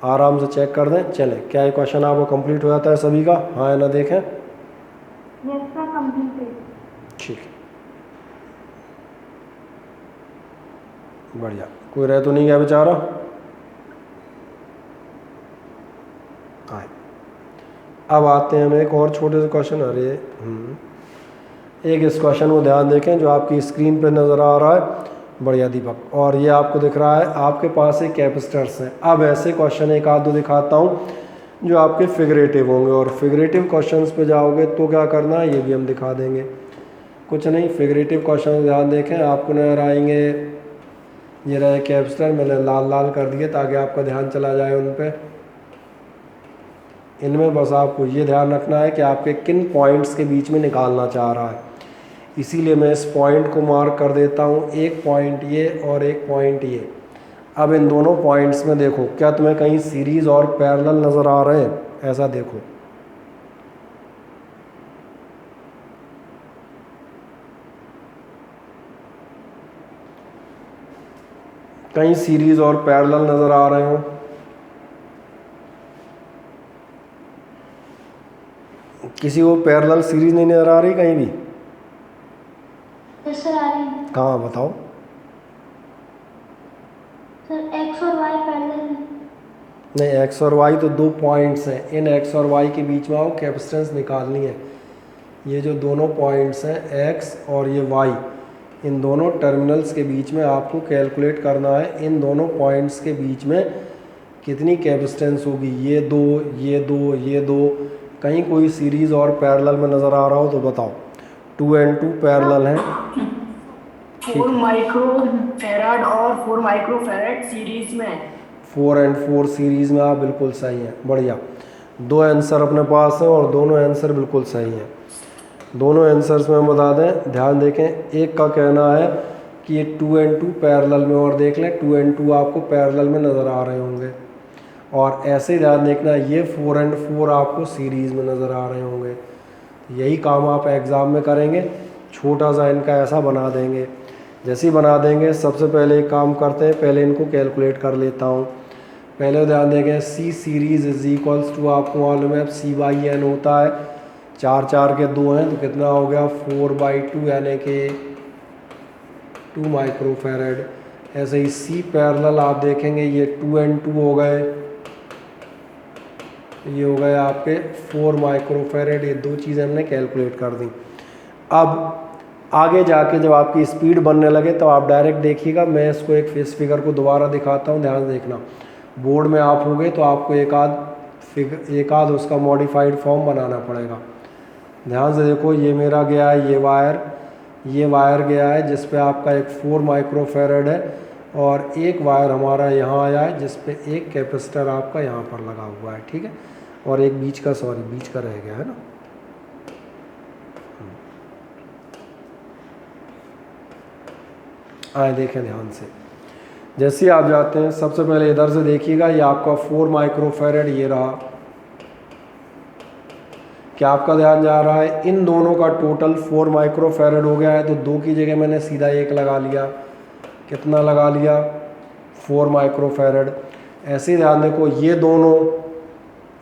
आराम से चेक कर दें। चलें, क्या ये क्वेश्चन आपको कंप्लीट हो जाता है सभी का? हाँ या ना देखें? Yes sir, complete. ठीक है, बढ़िया। कोई रह तो नहीं गया बेचारा? आए, अब आते हैं हम एक और छोटे से क्वेश्चन। अरे एक इस क्वेश्चन को ध्यान देखें जो आपकी स्क्रीन पे नज़र आ रहा है। बढ़िया दीपक, और ये आपको दिख रहा है, आपके पास एक कैपेसिटर्स हैं। अब ऐसे क्वेश्चन एक आध दो दिखाता हूँ जो आपके फिगरेटिव होंगे, और फिगरेटिव क्वेश्चंस पे जाओगे तो क्या करना है ये भी हम दिखा देंगे। कुछ नहीं, फिगरेटिव क्वेश्चन ध्यान देखें, आपको नजर आएंगे। ये रहे कैपेसिटर, मैंने लाल लाल कर दिए ताकि आपका ध्यान चला जाए उन पे। इनमें बस आपको ये ध्यान रखना है कि आपके किन पॉइंट्स के बीच में निकालना चाह रहा है। इसीलिए मैं इस पॉइंट को मार्क कर देता हूँ, एक पॉइंट ये और एक पॉइंट ये। अब इन दोनों पॉइंट्स में देखो, क्या तुम्हें कहीं सीरीज़ और पैरेलल नज़र आ रहे हैं? ऐसा देखो, कहीं सीरीज़ और पैरेलल नज़र आ रहे हो? किसी को पैरेलल सीरीज नहीं नज़र आ रही कहीं भी? यस सर आ रही है। कहाँ बताओ? सर एक्स और वाई पैरेलल है। नहीं, एक्स और वाई तो दो पॉइंट्स हैं, इन एक्स और वाई के बीच में आपको कैपेसिटेंस निकालनी है। ये जो दोनों पॉइंट्स हैं एक्स और ये वाई, इन दोनों टर्मिनल्स के बीच में आपको कैलकुलेट करना है इन दोनों पॉइंट्स के बीच में कितनी कैपेसिटेंस होगी। ये दो, ये दो, ये दो, कहीं कोई सीरीज़ और पैरेलल में नज़र आ रहा हो तो बताओ। 2 and 2 पैरेलल हैं। 4 माइक्रो फैराड और 4 माइक्रो फैराड सीरीज में। 4 and 4 सीरीज़ में आप बिल्कुल सही हैं, बढ़िया। दो आंसर अपने पास हैं और दोनों आंसर बिल्कुल सही हैं। दोनों आंसर्स में हम बता दें, ध्यान देखें, एक का कहना है कि ये 2 and 2 पैरेलल में, और देख लें 2 and 2 आपको पैरेलल में नज़र आ रहे होंगे। और ऐसे ही ध्यान देखना, ये 4 and 4 आपको सीरीज़ में नज़र आ रहे होंगे। यही काम आप एग्ज़ाम में करेंगे, छोटा सा इनका ऐसा बना देंगे। जैसे ही बना देंगे, सबसे पहले एक काम करते हैं, पहले इनको कैलकुलेट कर लेता हूँ। पहले ध्यान देंगे, सी सीरीज़ इज इक्वल्स टू, आपको मालूम है अब C/N होता है, 4 4 के 2 हैं तो कितना हो गया 4/2, यानी कि 2 माइक्रो फैरेड। ऐसे ही सी पैरेलल आप देखेंगे, ये 2 and 2 हो गए, ये हो गए आपके 4 माइक्रो फैरेड। ये दो चीज़ें हमने कैलकुलेट कर दी। अब आगे जाके जब आपकी स्पीड बनने लगे तो आप डायरेक्ट देखिएगा, मैं इसको इस फिगर को दोबारा दिखाता हूँ, ध्यान देखना। बोर्ड में आप होंगे तो आपको एक आध उसका मॉडिफाइड फॉर्म बनाना पड़ेगा। ध्यान से देखो, ये मेरा गया है, ये वायर गया है जिस पे आपका एक 4 माइक्रो फैरेड है, और एक वायर हमारा यहाँ आया है जिस पे एक कैपेसिटर आपका यहाँ पर लगा हुआ है, ठीक है। और एक बीच का रह गया है ना। आए देखें ध्यान से, जैसे आप जाते हैं, सबसे पहले इधर से देखिएगा, ये आपका 4 माइक्रो फैरेड ये रहा। क्या आपका ध्यान जा रहा है? इन दोनों का टोटल 4 माइक्रो फैरेड हो गया है, तो 2 की जगह मैंने सीधा 1 लगा लिया। कितना लगा लिया? 4 माइक्रो फैरेड। ऐसे ही ध्यान देखो, ये दोनों,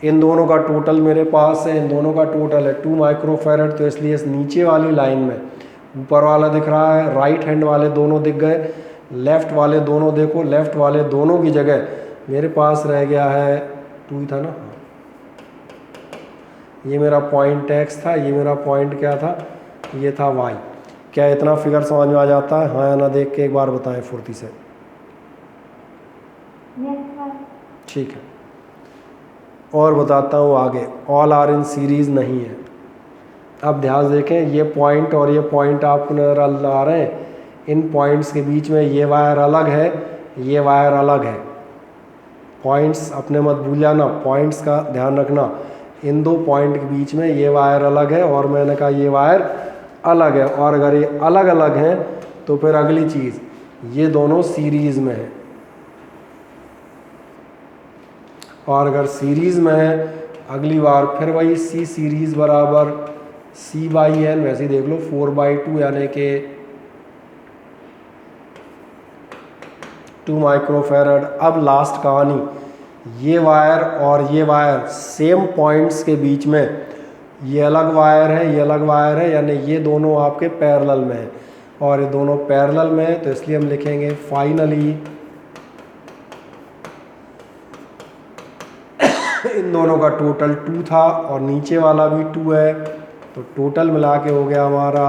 इन दोनों का टोटल मेरे पास है, इन दोनों का टोटल है 2 माइक्रो फैरेड, तो इसलिए इस नीचे वाली लाइन में ऊपर वाला दिख रहा है, राइट हैंड वाले दोनों दिख गए, लेफ़्ट वाले दोनों देखो, लेफ़्ट वाले दोनों की जगह मेरे पास रह गया है 2 था ना। ये मेरा पॉइंट एक्स था, ये मेरा पॉइंट क्या था, ये था वाई। क्या इतना फिगर समझ में आ जाता है? हाँ या ना, देख के एक बार बताएं फुर्ती से। ठीक है, और बताता हूँ आगे, ऑल आर इन सीरीज़ नहीं है। अब ध्यान देखें, ये पॉइंट और ये पॉइंट आपको नजर आ रहे हैं, इन पॉइंट्स के बीच में ये वायर अलग है, ये वायर अलग है। पॉइंट्स अपने मत भूल जाना, पॉइंट्स का ध्यान रखना। इन दो पॉइंट के बीच में ये वायर अलग है, और मैंने कहा ये वायर अलग है। और अगर ये अलग अलग हैं तो फिर अगली चीज़, ये दोनों सीरीज़ में है। और अगर सीरीज़ में है, अगली बार फिर वही सी सीरीज़ बराबर C/N, वैसे ही देख लो 4/2, यानी कि 2 माइक्रो फैरेड। अब लास्ट कहानी, ये वायर और ये वायर सेम पॉइंट्स के बीच में, ये अलग वायर है, ये अलग वायर है, यानी ये दोनों आपके पैरेलल में है, और ये दोनों पैरेलल में है, तो इसलिए हम लिखेंगे फाइनली इन दोनों का टोटल 2 था, और नीचे वाला भी 2 है, तो टोटल मिला के हो गया हमारा।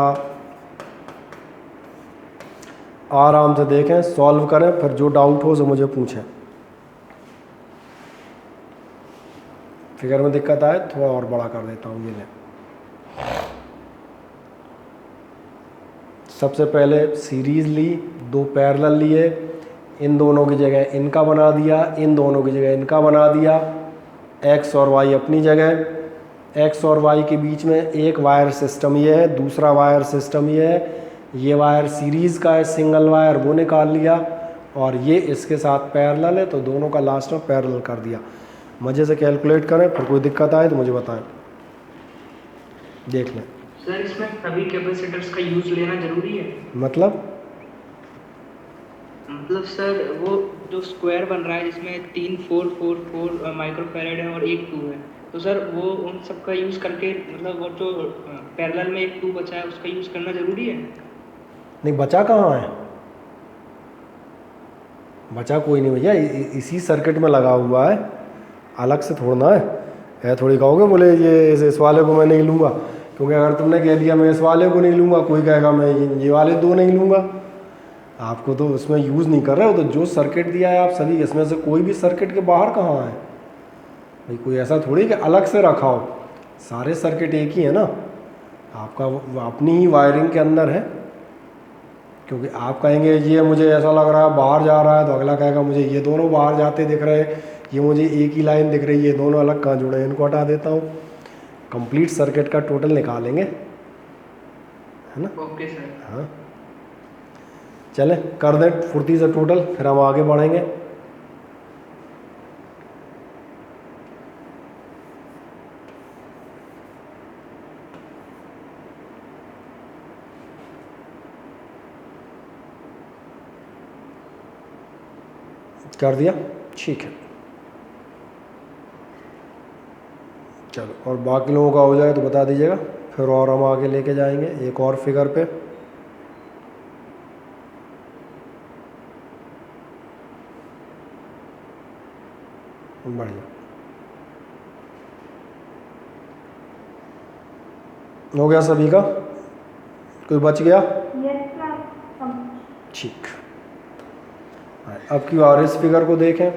आराम से देखें, सॉल्व करें, फिर जो डाउट हो तो मुझे पूछें। फिगर में दिक्कत आए थोड़ा और बड़ा कर देता हूँ, ये ले। सबसे पहले सीरीज़ ली, 2 पैरेलल लिए, इन दोनों की जगह इनका बना दिया, इन दोनों की जगह इनका बना दिया। एक्स और वाई अपनी जगह, एक्स और वाई के बीच में एक वायर सिस्टम ये है, दूसरा वायर सिस्टम ये है, ये वायर सीरीज़ का है सिंगल वायर, वो निकाल लिया, और ये इसके साथ पैरेलल है तो दोनों का लास्ट में पैरेलल कर दिया। मज़े से कैलकुलेट करें, फिर कोई दिक्कत आए तो मुझे बताएं, देख लें। सर इसमें सभी कैपेसिटर्स का यूज लेना जरूरी है? मतलब सर वो जो स्क्वायर बन रहा है जिसमें 3 4 4 4 माइक्रोफैरेड है और एक 2 है, तो सर वो उन सब का यूज करके मतलब वो जो पैरेलल में एक 2 बचा है उसका यूज करना जरूरी है? नहीं, बचा कहाँ है, बचा कोई नहीं भैया, इसी सर्किट में लगा हुआ है, अलग से थोड़ा है थोड़ी कहोगे बोले ये इस वाले को मैं नहीं लूँगा, क्योंकि अगर तुमने कह दिया मैं इस वाले को नहीं लूँगा, कोई कहेगा मैं ये वाले दो नहीं लूँगा। आपको तो उसमें यूज़ नहीं कर रहे हो, तो जो सर्किट दिया है आप सभी, इसमें से कोई भी सर्किट के बाहर कहाँ है भाई, कोई ऐसा थोड़ी कि अलग से रखा हो, सारे सर्किट एक ही है ना, आपका अपनी ही वायरिंग के अंदर है। क्योंकि आप कहेंगे ये मुझे ऐसा लग रहा है बाहर जा रहा है, तो अगला कहेगा मुझे ये दोनों बाहर जाते दिख रहे हैं, ये मुझे एक ही लाइन दिख रही है, ये दोनों अलग कहाँ जुड़े हैं, इनको हटा देता हूँ, कंप्लीट सर्किट का टोटल निकालेंगे, है ना। Okay sir. हाँ चलें कर दें फुर्ती से टोटल, फिर हम आगे बढ़ेंगे। कर दिया, ठीक है, चलो, और बाकी लोगों का हो जाए तो बता दीजिएगा, फिर और हम आगे लेके जाएंगे एक और फिगर पे। बढ़िया, हो गया सभी का, कोई बच गया? ठीक, अब की बार इस फिगर को देखें,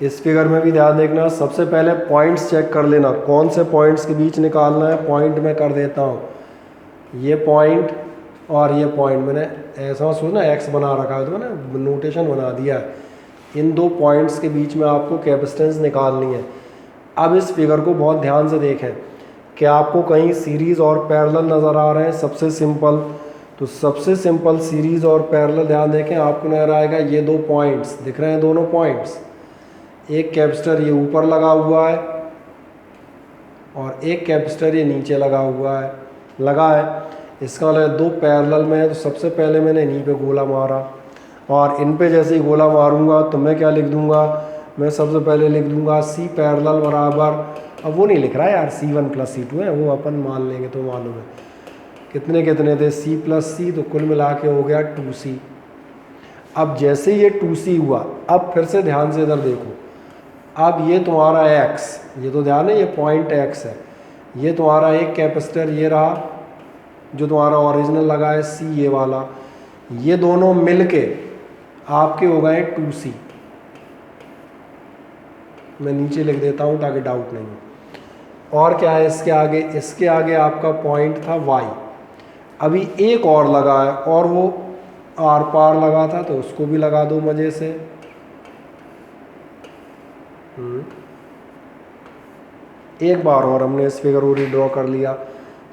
इस फिगर में भी ध्यान देखना, सबसे पहले पॉइंट्स चेक कर लेना, कौन से पॉइंट्स के बीच निकालना है, पॉइंट में कर देता हूँ, ये पॉइंट और ये पॉइंट, मैंने ऐसा सोचना एक्स बना रखा है तो मैंने नोटेशन बना दिया है, इन दो पॉइंट्स के बीच में आपको कैपेसिटेंस निकालनी है। अब इस फिगर को बहुत ध्यान से देखें कि आपको कहीं सीरीज़ और पैरेलल नज़र आ रहे हैं, सबसे सिंपल, तो सबसे सिंपल सीरीज़ और पैरेलल ध्यान देखें, आपको नज़र आएगा ये दो पॉइंट्स दिख रहे हैं, दोनों पॉइंट्स, एक कैपेसिटर ये ऊपर लगा हुआ है और एक कैपेसिटर ये नीचे लगा हुआ है, इसका मतलब दो पैरेलल में है। तो सबसे पहले मैंने इन्हीं पे गोला मारा, और इन पे जैसे ही गोला मारूंगा तो मैं क्या लिख दूंगा, मैं सबसे पहले लिख दूंगा C पैरेलल बराबर, अब वो नहीं लिख रहा है यार C1 + C2 है, वो अपन मान लेंगे, तो मालूम है कितने कितने थे C + C, तो कुल मिला के हो गया 2C। अब जैसे ये 2C हुआ, अब फिर से ध्यान से इधर देखो, अब ये तुम्हारा X, ये तो ध्यान है ये पॉइंट X है, ये तुम्हारा एक कैपेसिटर ये रहा जो तुम्हारा ओरिजिनल लगा है C ये वाला, ये दोनों मिलके आपके हो गए 2C। मैं नीचे लिख देता हूँ ताकि डाउट नहीं हो। और क्या है इसके आगे, इसके आगे आपका पॉइंट था Y, अभी एक और लगा है और वो आर पार लगा था, तो उसको भी लगा दो मज़े से। एक बार और हमने इस फिगर को ड्रॉ कर लिया,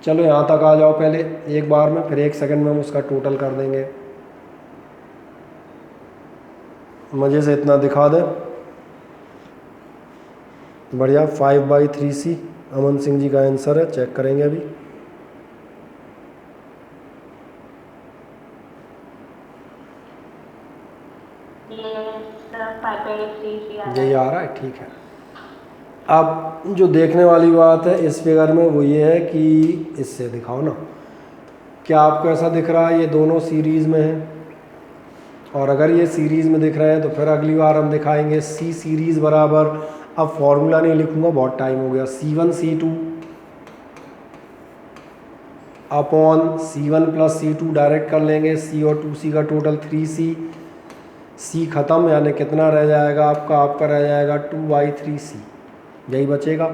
चलो यहाँ तक आ जाओ पहले एक बार में, फिर 1 सेकंड में हम उसका टोटल कर देंगे, मज़े से इतना दिखा दें। बढ़िया, 5/3C अमन सिंह जी का आंसर है, चेक करेंगे अभी। यही आ रहा है, ठीक है। अब जो देखने वाली बात है इस फिगर में वो ये है कि इससे दिखाओ ना, क्या आपको ऐसा दिख रहा है ये दोनों सीरीज़ में हैं, और अगर ये सीरीज़ में दिख रहे हैं तो फिर अगली बार हम दिखाएंगे C सीरीज़ बराबर, अब फॉर्मूला नहीं लिखूंगा बहुत टाइम हो गया, C1 C2 upon C1 + C2 direct कर लेंगे, C और 2C का टोटल 3C, C ख़त्म, यानी कितना रह जाएगा आपका रह जाएगा 2/3C, यही बचेगा।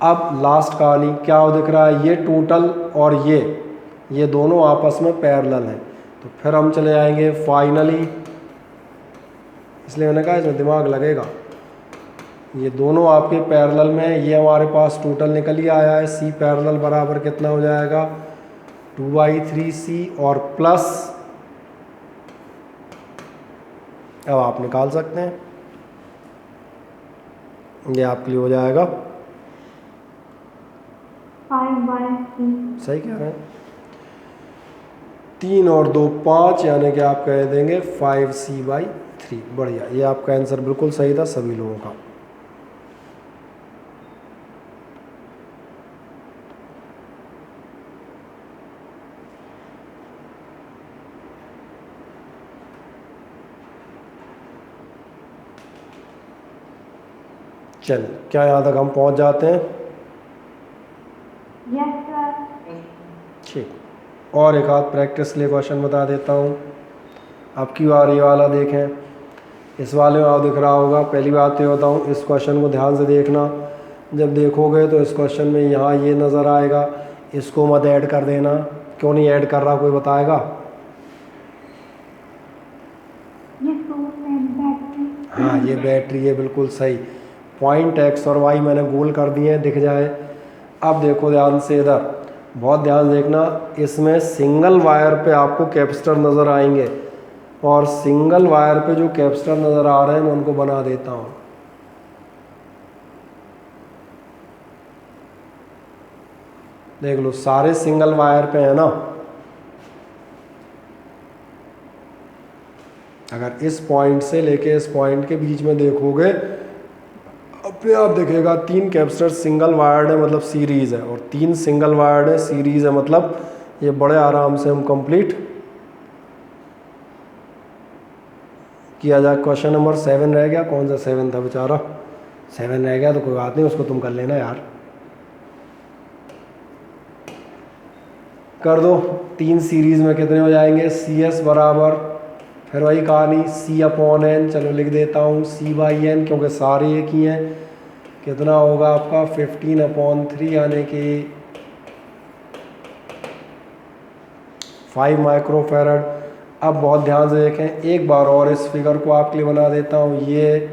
अब लास्ट कहानी क्या दिख रहा है, ये टोटल और ये दोनों आपस में पैरेलल हैं, तो फिर हम चले जाएंगे फाइनली, इसलिए मैंने कहा इसमें दिमाग लगेगा, ये दोनों आपके पैरेलल में, ये हमारे पास टोटल निकल ही आया है। सी पैरेलल बराबर कितना हो जाएगा 2/3C और प्लस, अब आप निकाल सकते हैं, ये आपके लिए हो जाएगा 5/3। सही कह रहे हैं, 3 और 2 5, यानी कि आप कह देंगे 5C/3। बढ़िया, ये आपका आंसर बिल्कुल सही था सभी लोगों का। चलिए, क्या यहाँ तक हम पहुँच जाते हैं? Yes sir. ठीक, और एक आध प्रैक्टिस के लिए क्वेश्चन बता देता हूँ। अब की बार ये वाला देखें, इस वाले में आप दिख रहा होगा। पहली बात ये बताऊँ, इस क्वेश्चन को ध्यान से देखना। जब देखोगे तो इस क्वेश्चन में यहाँ ये नज़र आएगा, इसको मत ऐड कर देना। क्यों नहीं ऐड कर रहा, कोई बताएगा? ये सोर्स है बैटरी। हाँ, ये बैटरी है, बिल्कुल सही। पॉइंट एक्स और वाई मैंने गोल कर दिए हैं, दिख जाए। अब देखो ध्यान से, इधर बहुत ध्यान देखना, इसमें सिंगल वायर पे आपको कैपेसिटर नज़र आएंगे, और सिंगल वायर पे जो कैपेसिटर नज़र आ रहे हैं मैं उनको बना देता हूँ। देख लो, सारे सिंगल वायर पे है ना। अगर इस पॉइंट से लेके इस पॉइंट के बीच में देखोगे, अपने आप दिखेगा 3 कैपेसिटर सिंगल वायर्ड है, मतलब सीरीज है, और 3 सिंगल वायर्ड है, सीरीज है, मतलब ये बड़े आराम से हम कंप्लीट किया जाए। क्वेश्चन नंबर 7 रह गया। कौन सा 7 था बेचारा? 7 रह गया तो कोई बात नहीं, उसको तुम कर लेना यार। कर दो। 3 सीरीज में कितने हो जाएंगे? CS बराबर, फिर वही कहानी C/N, चलो लिख देता हूँ C/N, क्योंकि सारे एक ही हैं। कितना होगा आपका 15/3, यानी कि 5 माइक्रोफैरड। अब बहुत ध्यान से देखें, एक बार और इस फिगर को आपके लिए बना देता हूँ। ये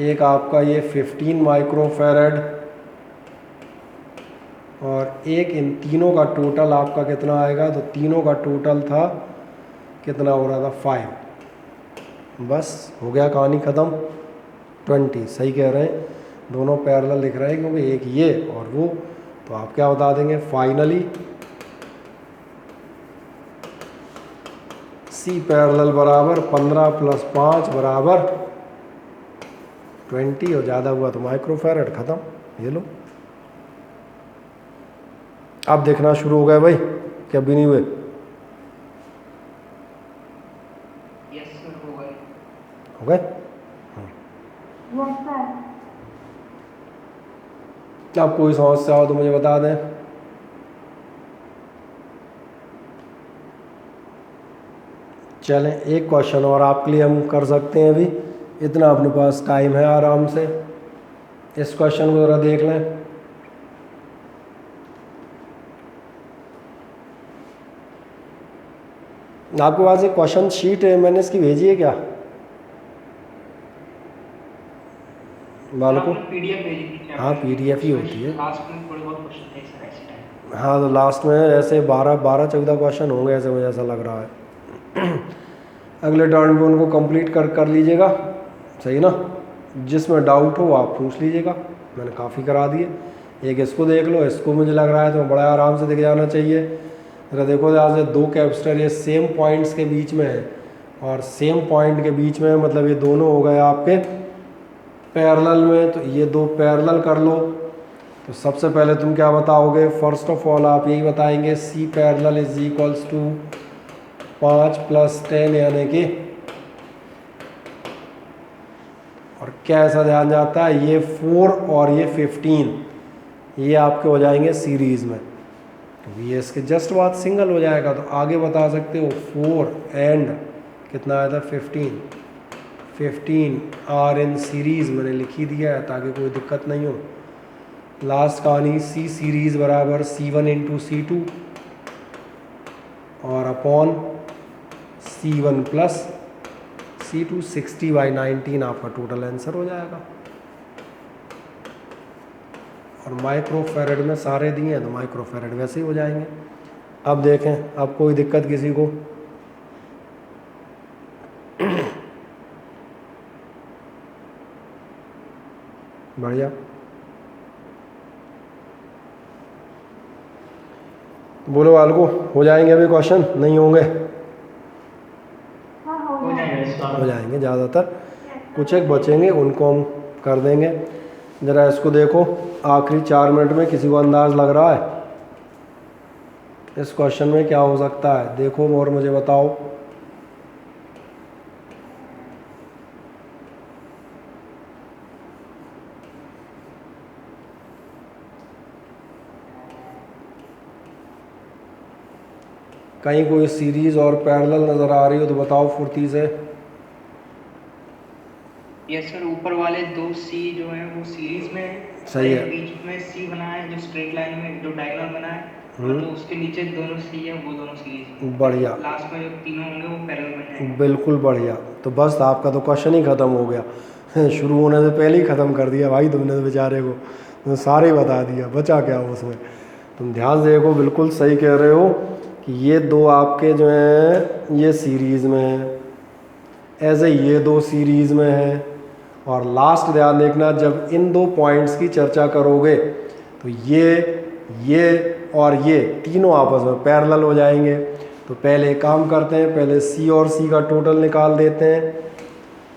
एक आपका ये 15 माइक्रोफैरड, और एक इन तीनों का टोटल आपका कितना आएगा? तो तीनों का टोटल था, कितना हो रहा था? 5। बस हो गया, कहानी ख़त्म। 20 सही कह रहे हैं, दोनों पैरेलल लिख रहे हैं, क्योंकि एक ये और वो। तो आप क्या बता देंगे? फाइनली C पैरेलल बराबर 15 + 5 बराबर 20, और ज़्यादा हुआ तो माइक्रोफैरड। ख़त्म, ये लो। अब देखना शुरू हो गए भाई, क्या भी नहीं हुए? यस सर, हो गए। हो गए? Yes sir. अब कोई समस्या हो तो मुझे बता दें। चलें, एक क्वेश्चन और आपके लिए हम कर सकते हैं अभी, इतना अपने पास टाइम है आराम से। इस क्वेश्चन को ज़रा देख लें। आपके पास एक क्वेश्चन शीट है, मैंने इसकी भेजी है क्या बालों को? PDF भेजी थी क्या? हाँ, PDF ही होती है। लास्ट में थोड़े बहुत क्वेश्चन थे सर ऐसे टाइम। हाँ, तो लास्ट में ऐसे 12-14 क्वेश्चन होंगे, ऐसे मुझे ऐसा लग रहा है। अगले टर्न पे उनको कंप्लीट कर लीजिएगा, सही ना? जिसमें डाउट हो आप पूछ लीजिएगा, मैंने काफ़ी करा दिए। एक इसको देख लो, इसको मुझे लग रहा है तो बड़ा आराम से दिख जाना चाहिए। अगर देखो यहाँ से 2 कैपेसिटर ये सेम पॉइंट्स के बीच में है, और सेम पॉइंट के बीच में मतलब ये दोनों हो गए आपके पैरेलल में, तो ये 2 पैरेलल कर लो। तो सबसे पहले तुम क्या बताओगे? फर्स्ट ऑफ ऑल आप यही बताएंगे C parallel is equals to 5 + 10, यानी कि, और क्या ऐसा ध्यान जाता है, ये 4 और ये 15, ये आपके हो जाएंगे सीरीज़ में। तो ये इसके जस्ट बाद सिंगल हो जाएगा। तो आगे बता सकते हो 4 एंड कितना आया था? 15 आर इन सीरीज़, मैंने लिखी दिया है ताकि कोई दिक्कत नहीं हो। लास्ट कहानी C सीरीज़ बराबर C1 × C2 और अपॉन C1 + C2 60/19 आपका टोटल आंसर हो जाएगा। और माइक्रो फैरेड में सारे दिए हैं तो माइक्रो फैरेड वैसे ही हो जाएंगे। अब देखें, अब कोई दिक्कत किसी को? बढ़िया। बोलो आलगो, हो जाएंगे अभी क्वेश्चन? नहीं होंगे? हाँ हो हो जाएगा। जाएगा। हो जाएंगे ज़्यादातर, कुछ एक बचेंगे उनको हम कर देंगे। ज़रा इसको देखो, आखिरी 4 मिनट में किसी को अंदाज़ लग रहा है इस क्वेश्चन में क्या हो सकता है? देखो और मुझे बताओ। कहीं कोई सीरीज और पैरेलल नज़र आ रही हो तो बताओ फुर्ती से। यस सर, ऊपर वाले 2 सी जो हैं वो सीरीज में है। सही है। और बीच में सी बना है जो स्ट्रेट लाइन में जो डायगोनल बना है, और जो उसके नीचे दोनों सी है वो दोनों सीरीज। बढ़िया, लास्ट में जो तीनों होंगे वो पैरेलल बन जाएंगे। बिल्कुल बढ़िया। तो बस आपका तो क्वेश्चन ही ख़त्म हो गया। शुरू होने से पहले ही ख़त्म कर दिया भाई तुमने तो बेचारे को, तो सारे ही बता दिया, बचा क्या उसमें। तुम ध्यान से देखो, बिल्कुल सही कह रहे हो कि ये 2 आपके जो हैं ये सीरीज़ में है, ऐसे ये 2 सीरीज़ में है। और लास्ट ध्यान देखना, जब इन 2 पॉइंट्स की चर्चा करोगे तो ये और ये तीनों आपस में पैरेलल हो जाएंगे। तो पहले एक काम करते हैं, पहले सी और सी का टोटल निकाल देते हैं।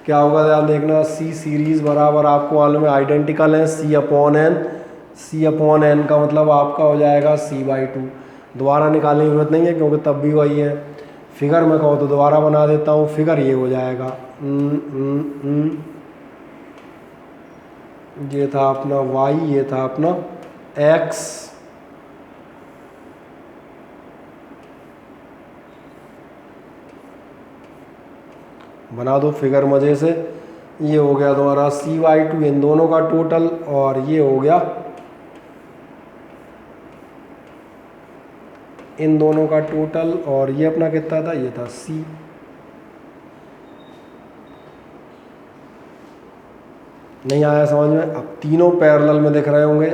क्या होगा ध्यान देखना, सी सीरीज़ बराबर आपको मालूम है आइडेंटिकल है C/n। C/n का मतलब आपका हो जाएगा C/2। दोबारा निकालने की जरूरत नहीं है क्योंकि तब भी वही है। फिगर में कहो तो दोबारा बना देता हूँ, फिगर ये हो जाएगा ये था अपना y, ये था अपना x। बना दो फिगर मज़े से। ये हो गया तुम्हारा C/2 इन दोनों का टोटल, और ये हो गया इन दोनों का टोटल, और ये अपना कितना था? ये था C। नहीं आया समझ में? अब तीनों पैरेलल में दिख रहे होंगे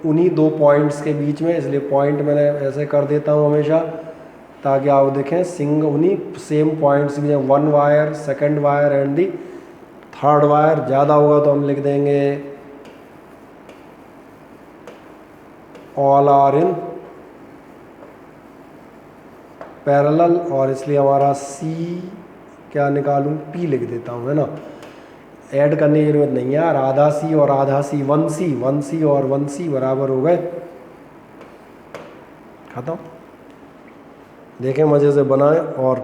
उन्हीं 2 पॉइंट्स के बीच में, इसलिए पॉइंट मैंने ऐसे कर देता हूँ हमेशा ताकि आप देखें सिंग उन्हीं सेम पॉइंट्स में 1 wire, 2nd wire and the 3rd wire. ज़्यादा होगा तो हम लिख देंगे ऑल आर इन पैरेलल, और इसलिए हमारा C क्या निकालूं? P लिख देता हूँ, है ना। ऐड करने की जरूरत नहीं है यार, आधा C और आधा C, 1C और 1C बराबर हो गए, खत्म। देखें मज़े से बनाएं और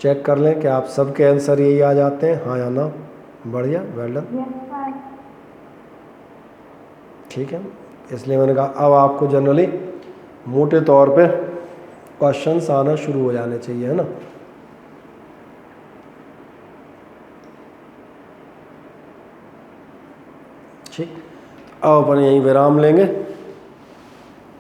चेक कर लें कि आप सबके आंसर यही आ जाते हैं, हाँ या ना। बढ़िया, वेल डन। Yes sir. ठीक है, इसलिए मैंने कहा अब आपको जनरली मोटे तौर पे क्वेश्चंस आना शुरू हो जाने चाहिए, है ना। ठीक, अब अपन यहीं विराम लेंगे।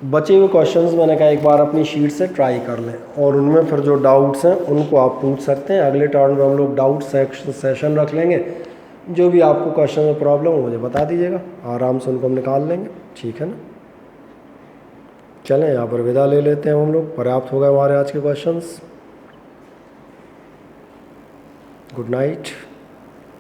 बचे हुए क्वेश्चंस मैंने कहा एक बार अपनी शीट से ट्राई कर लें, और उनमें फिर जो डाउट्स हैं उनको आप पूछ सकते हैं। अगले टर्न में हम लोग डाउट सेशन रख लेंगे। जो भी आपको क्वेश्चन में प्रॉब्लम हो मुझे बता दीजिएगा, आराम से उनको हम निकाल लेंगे, ठीक है ना। चलें यहाँ पर विदा ले लेते हैं हम लोग, पर्याप्त हो गए हमारे आज के क्वेश्चंस। Good night.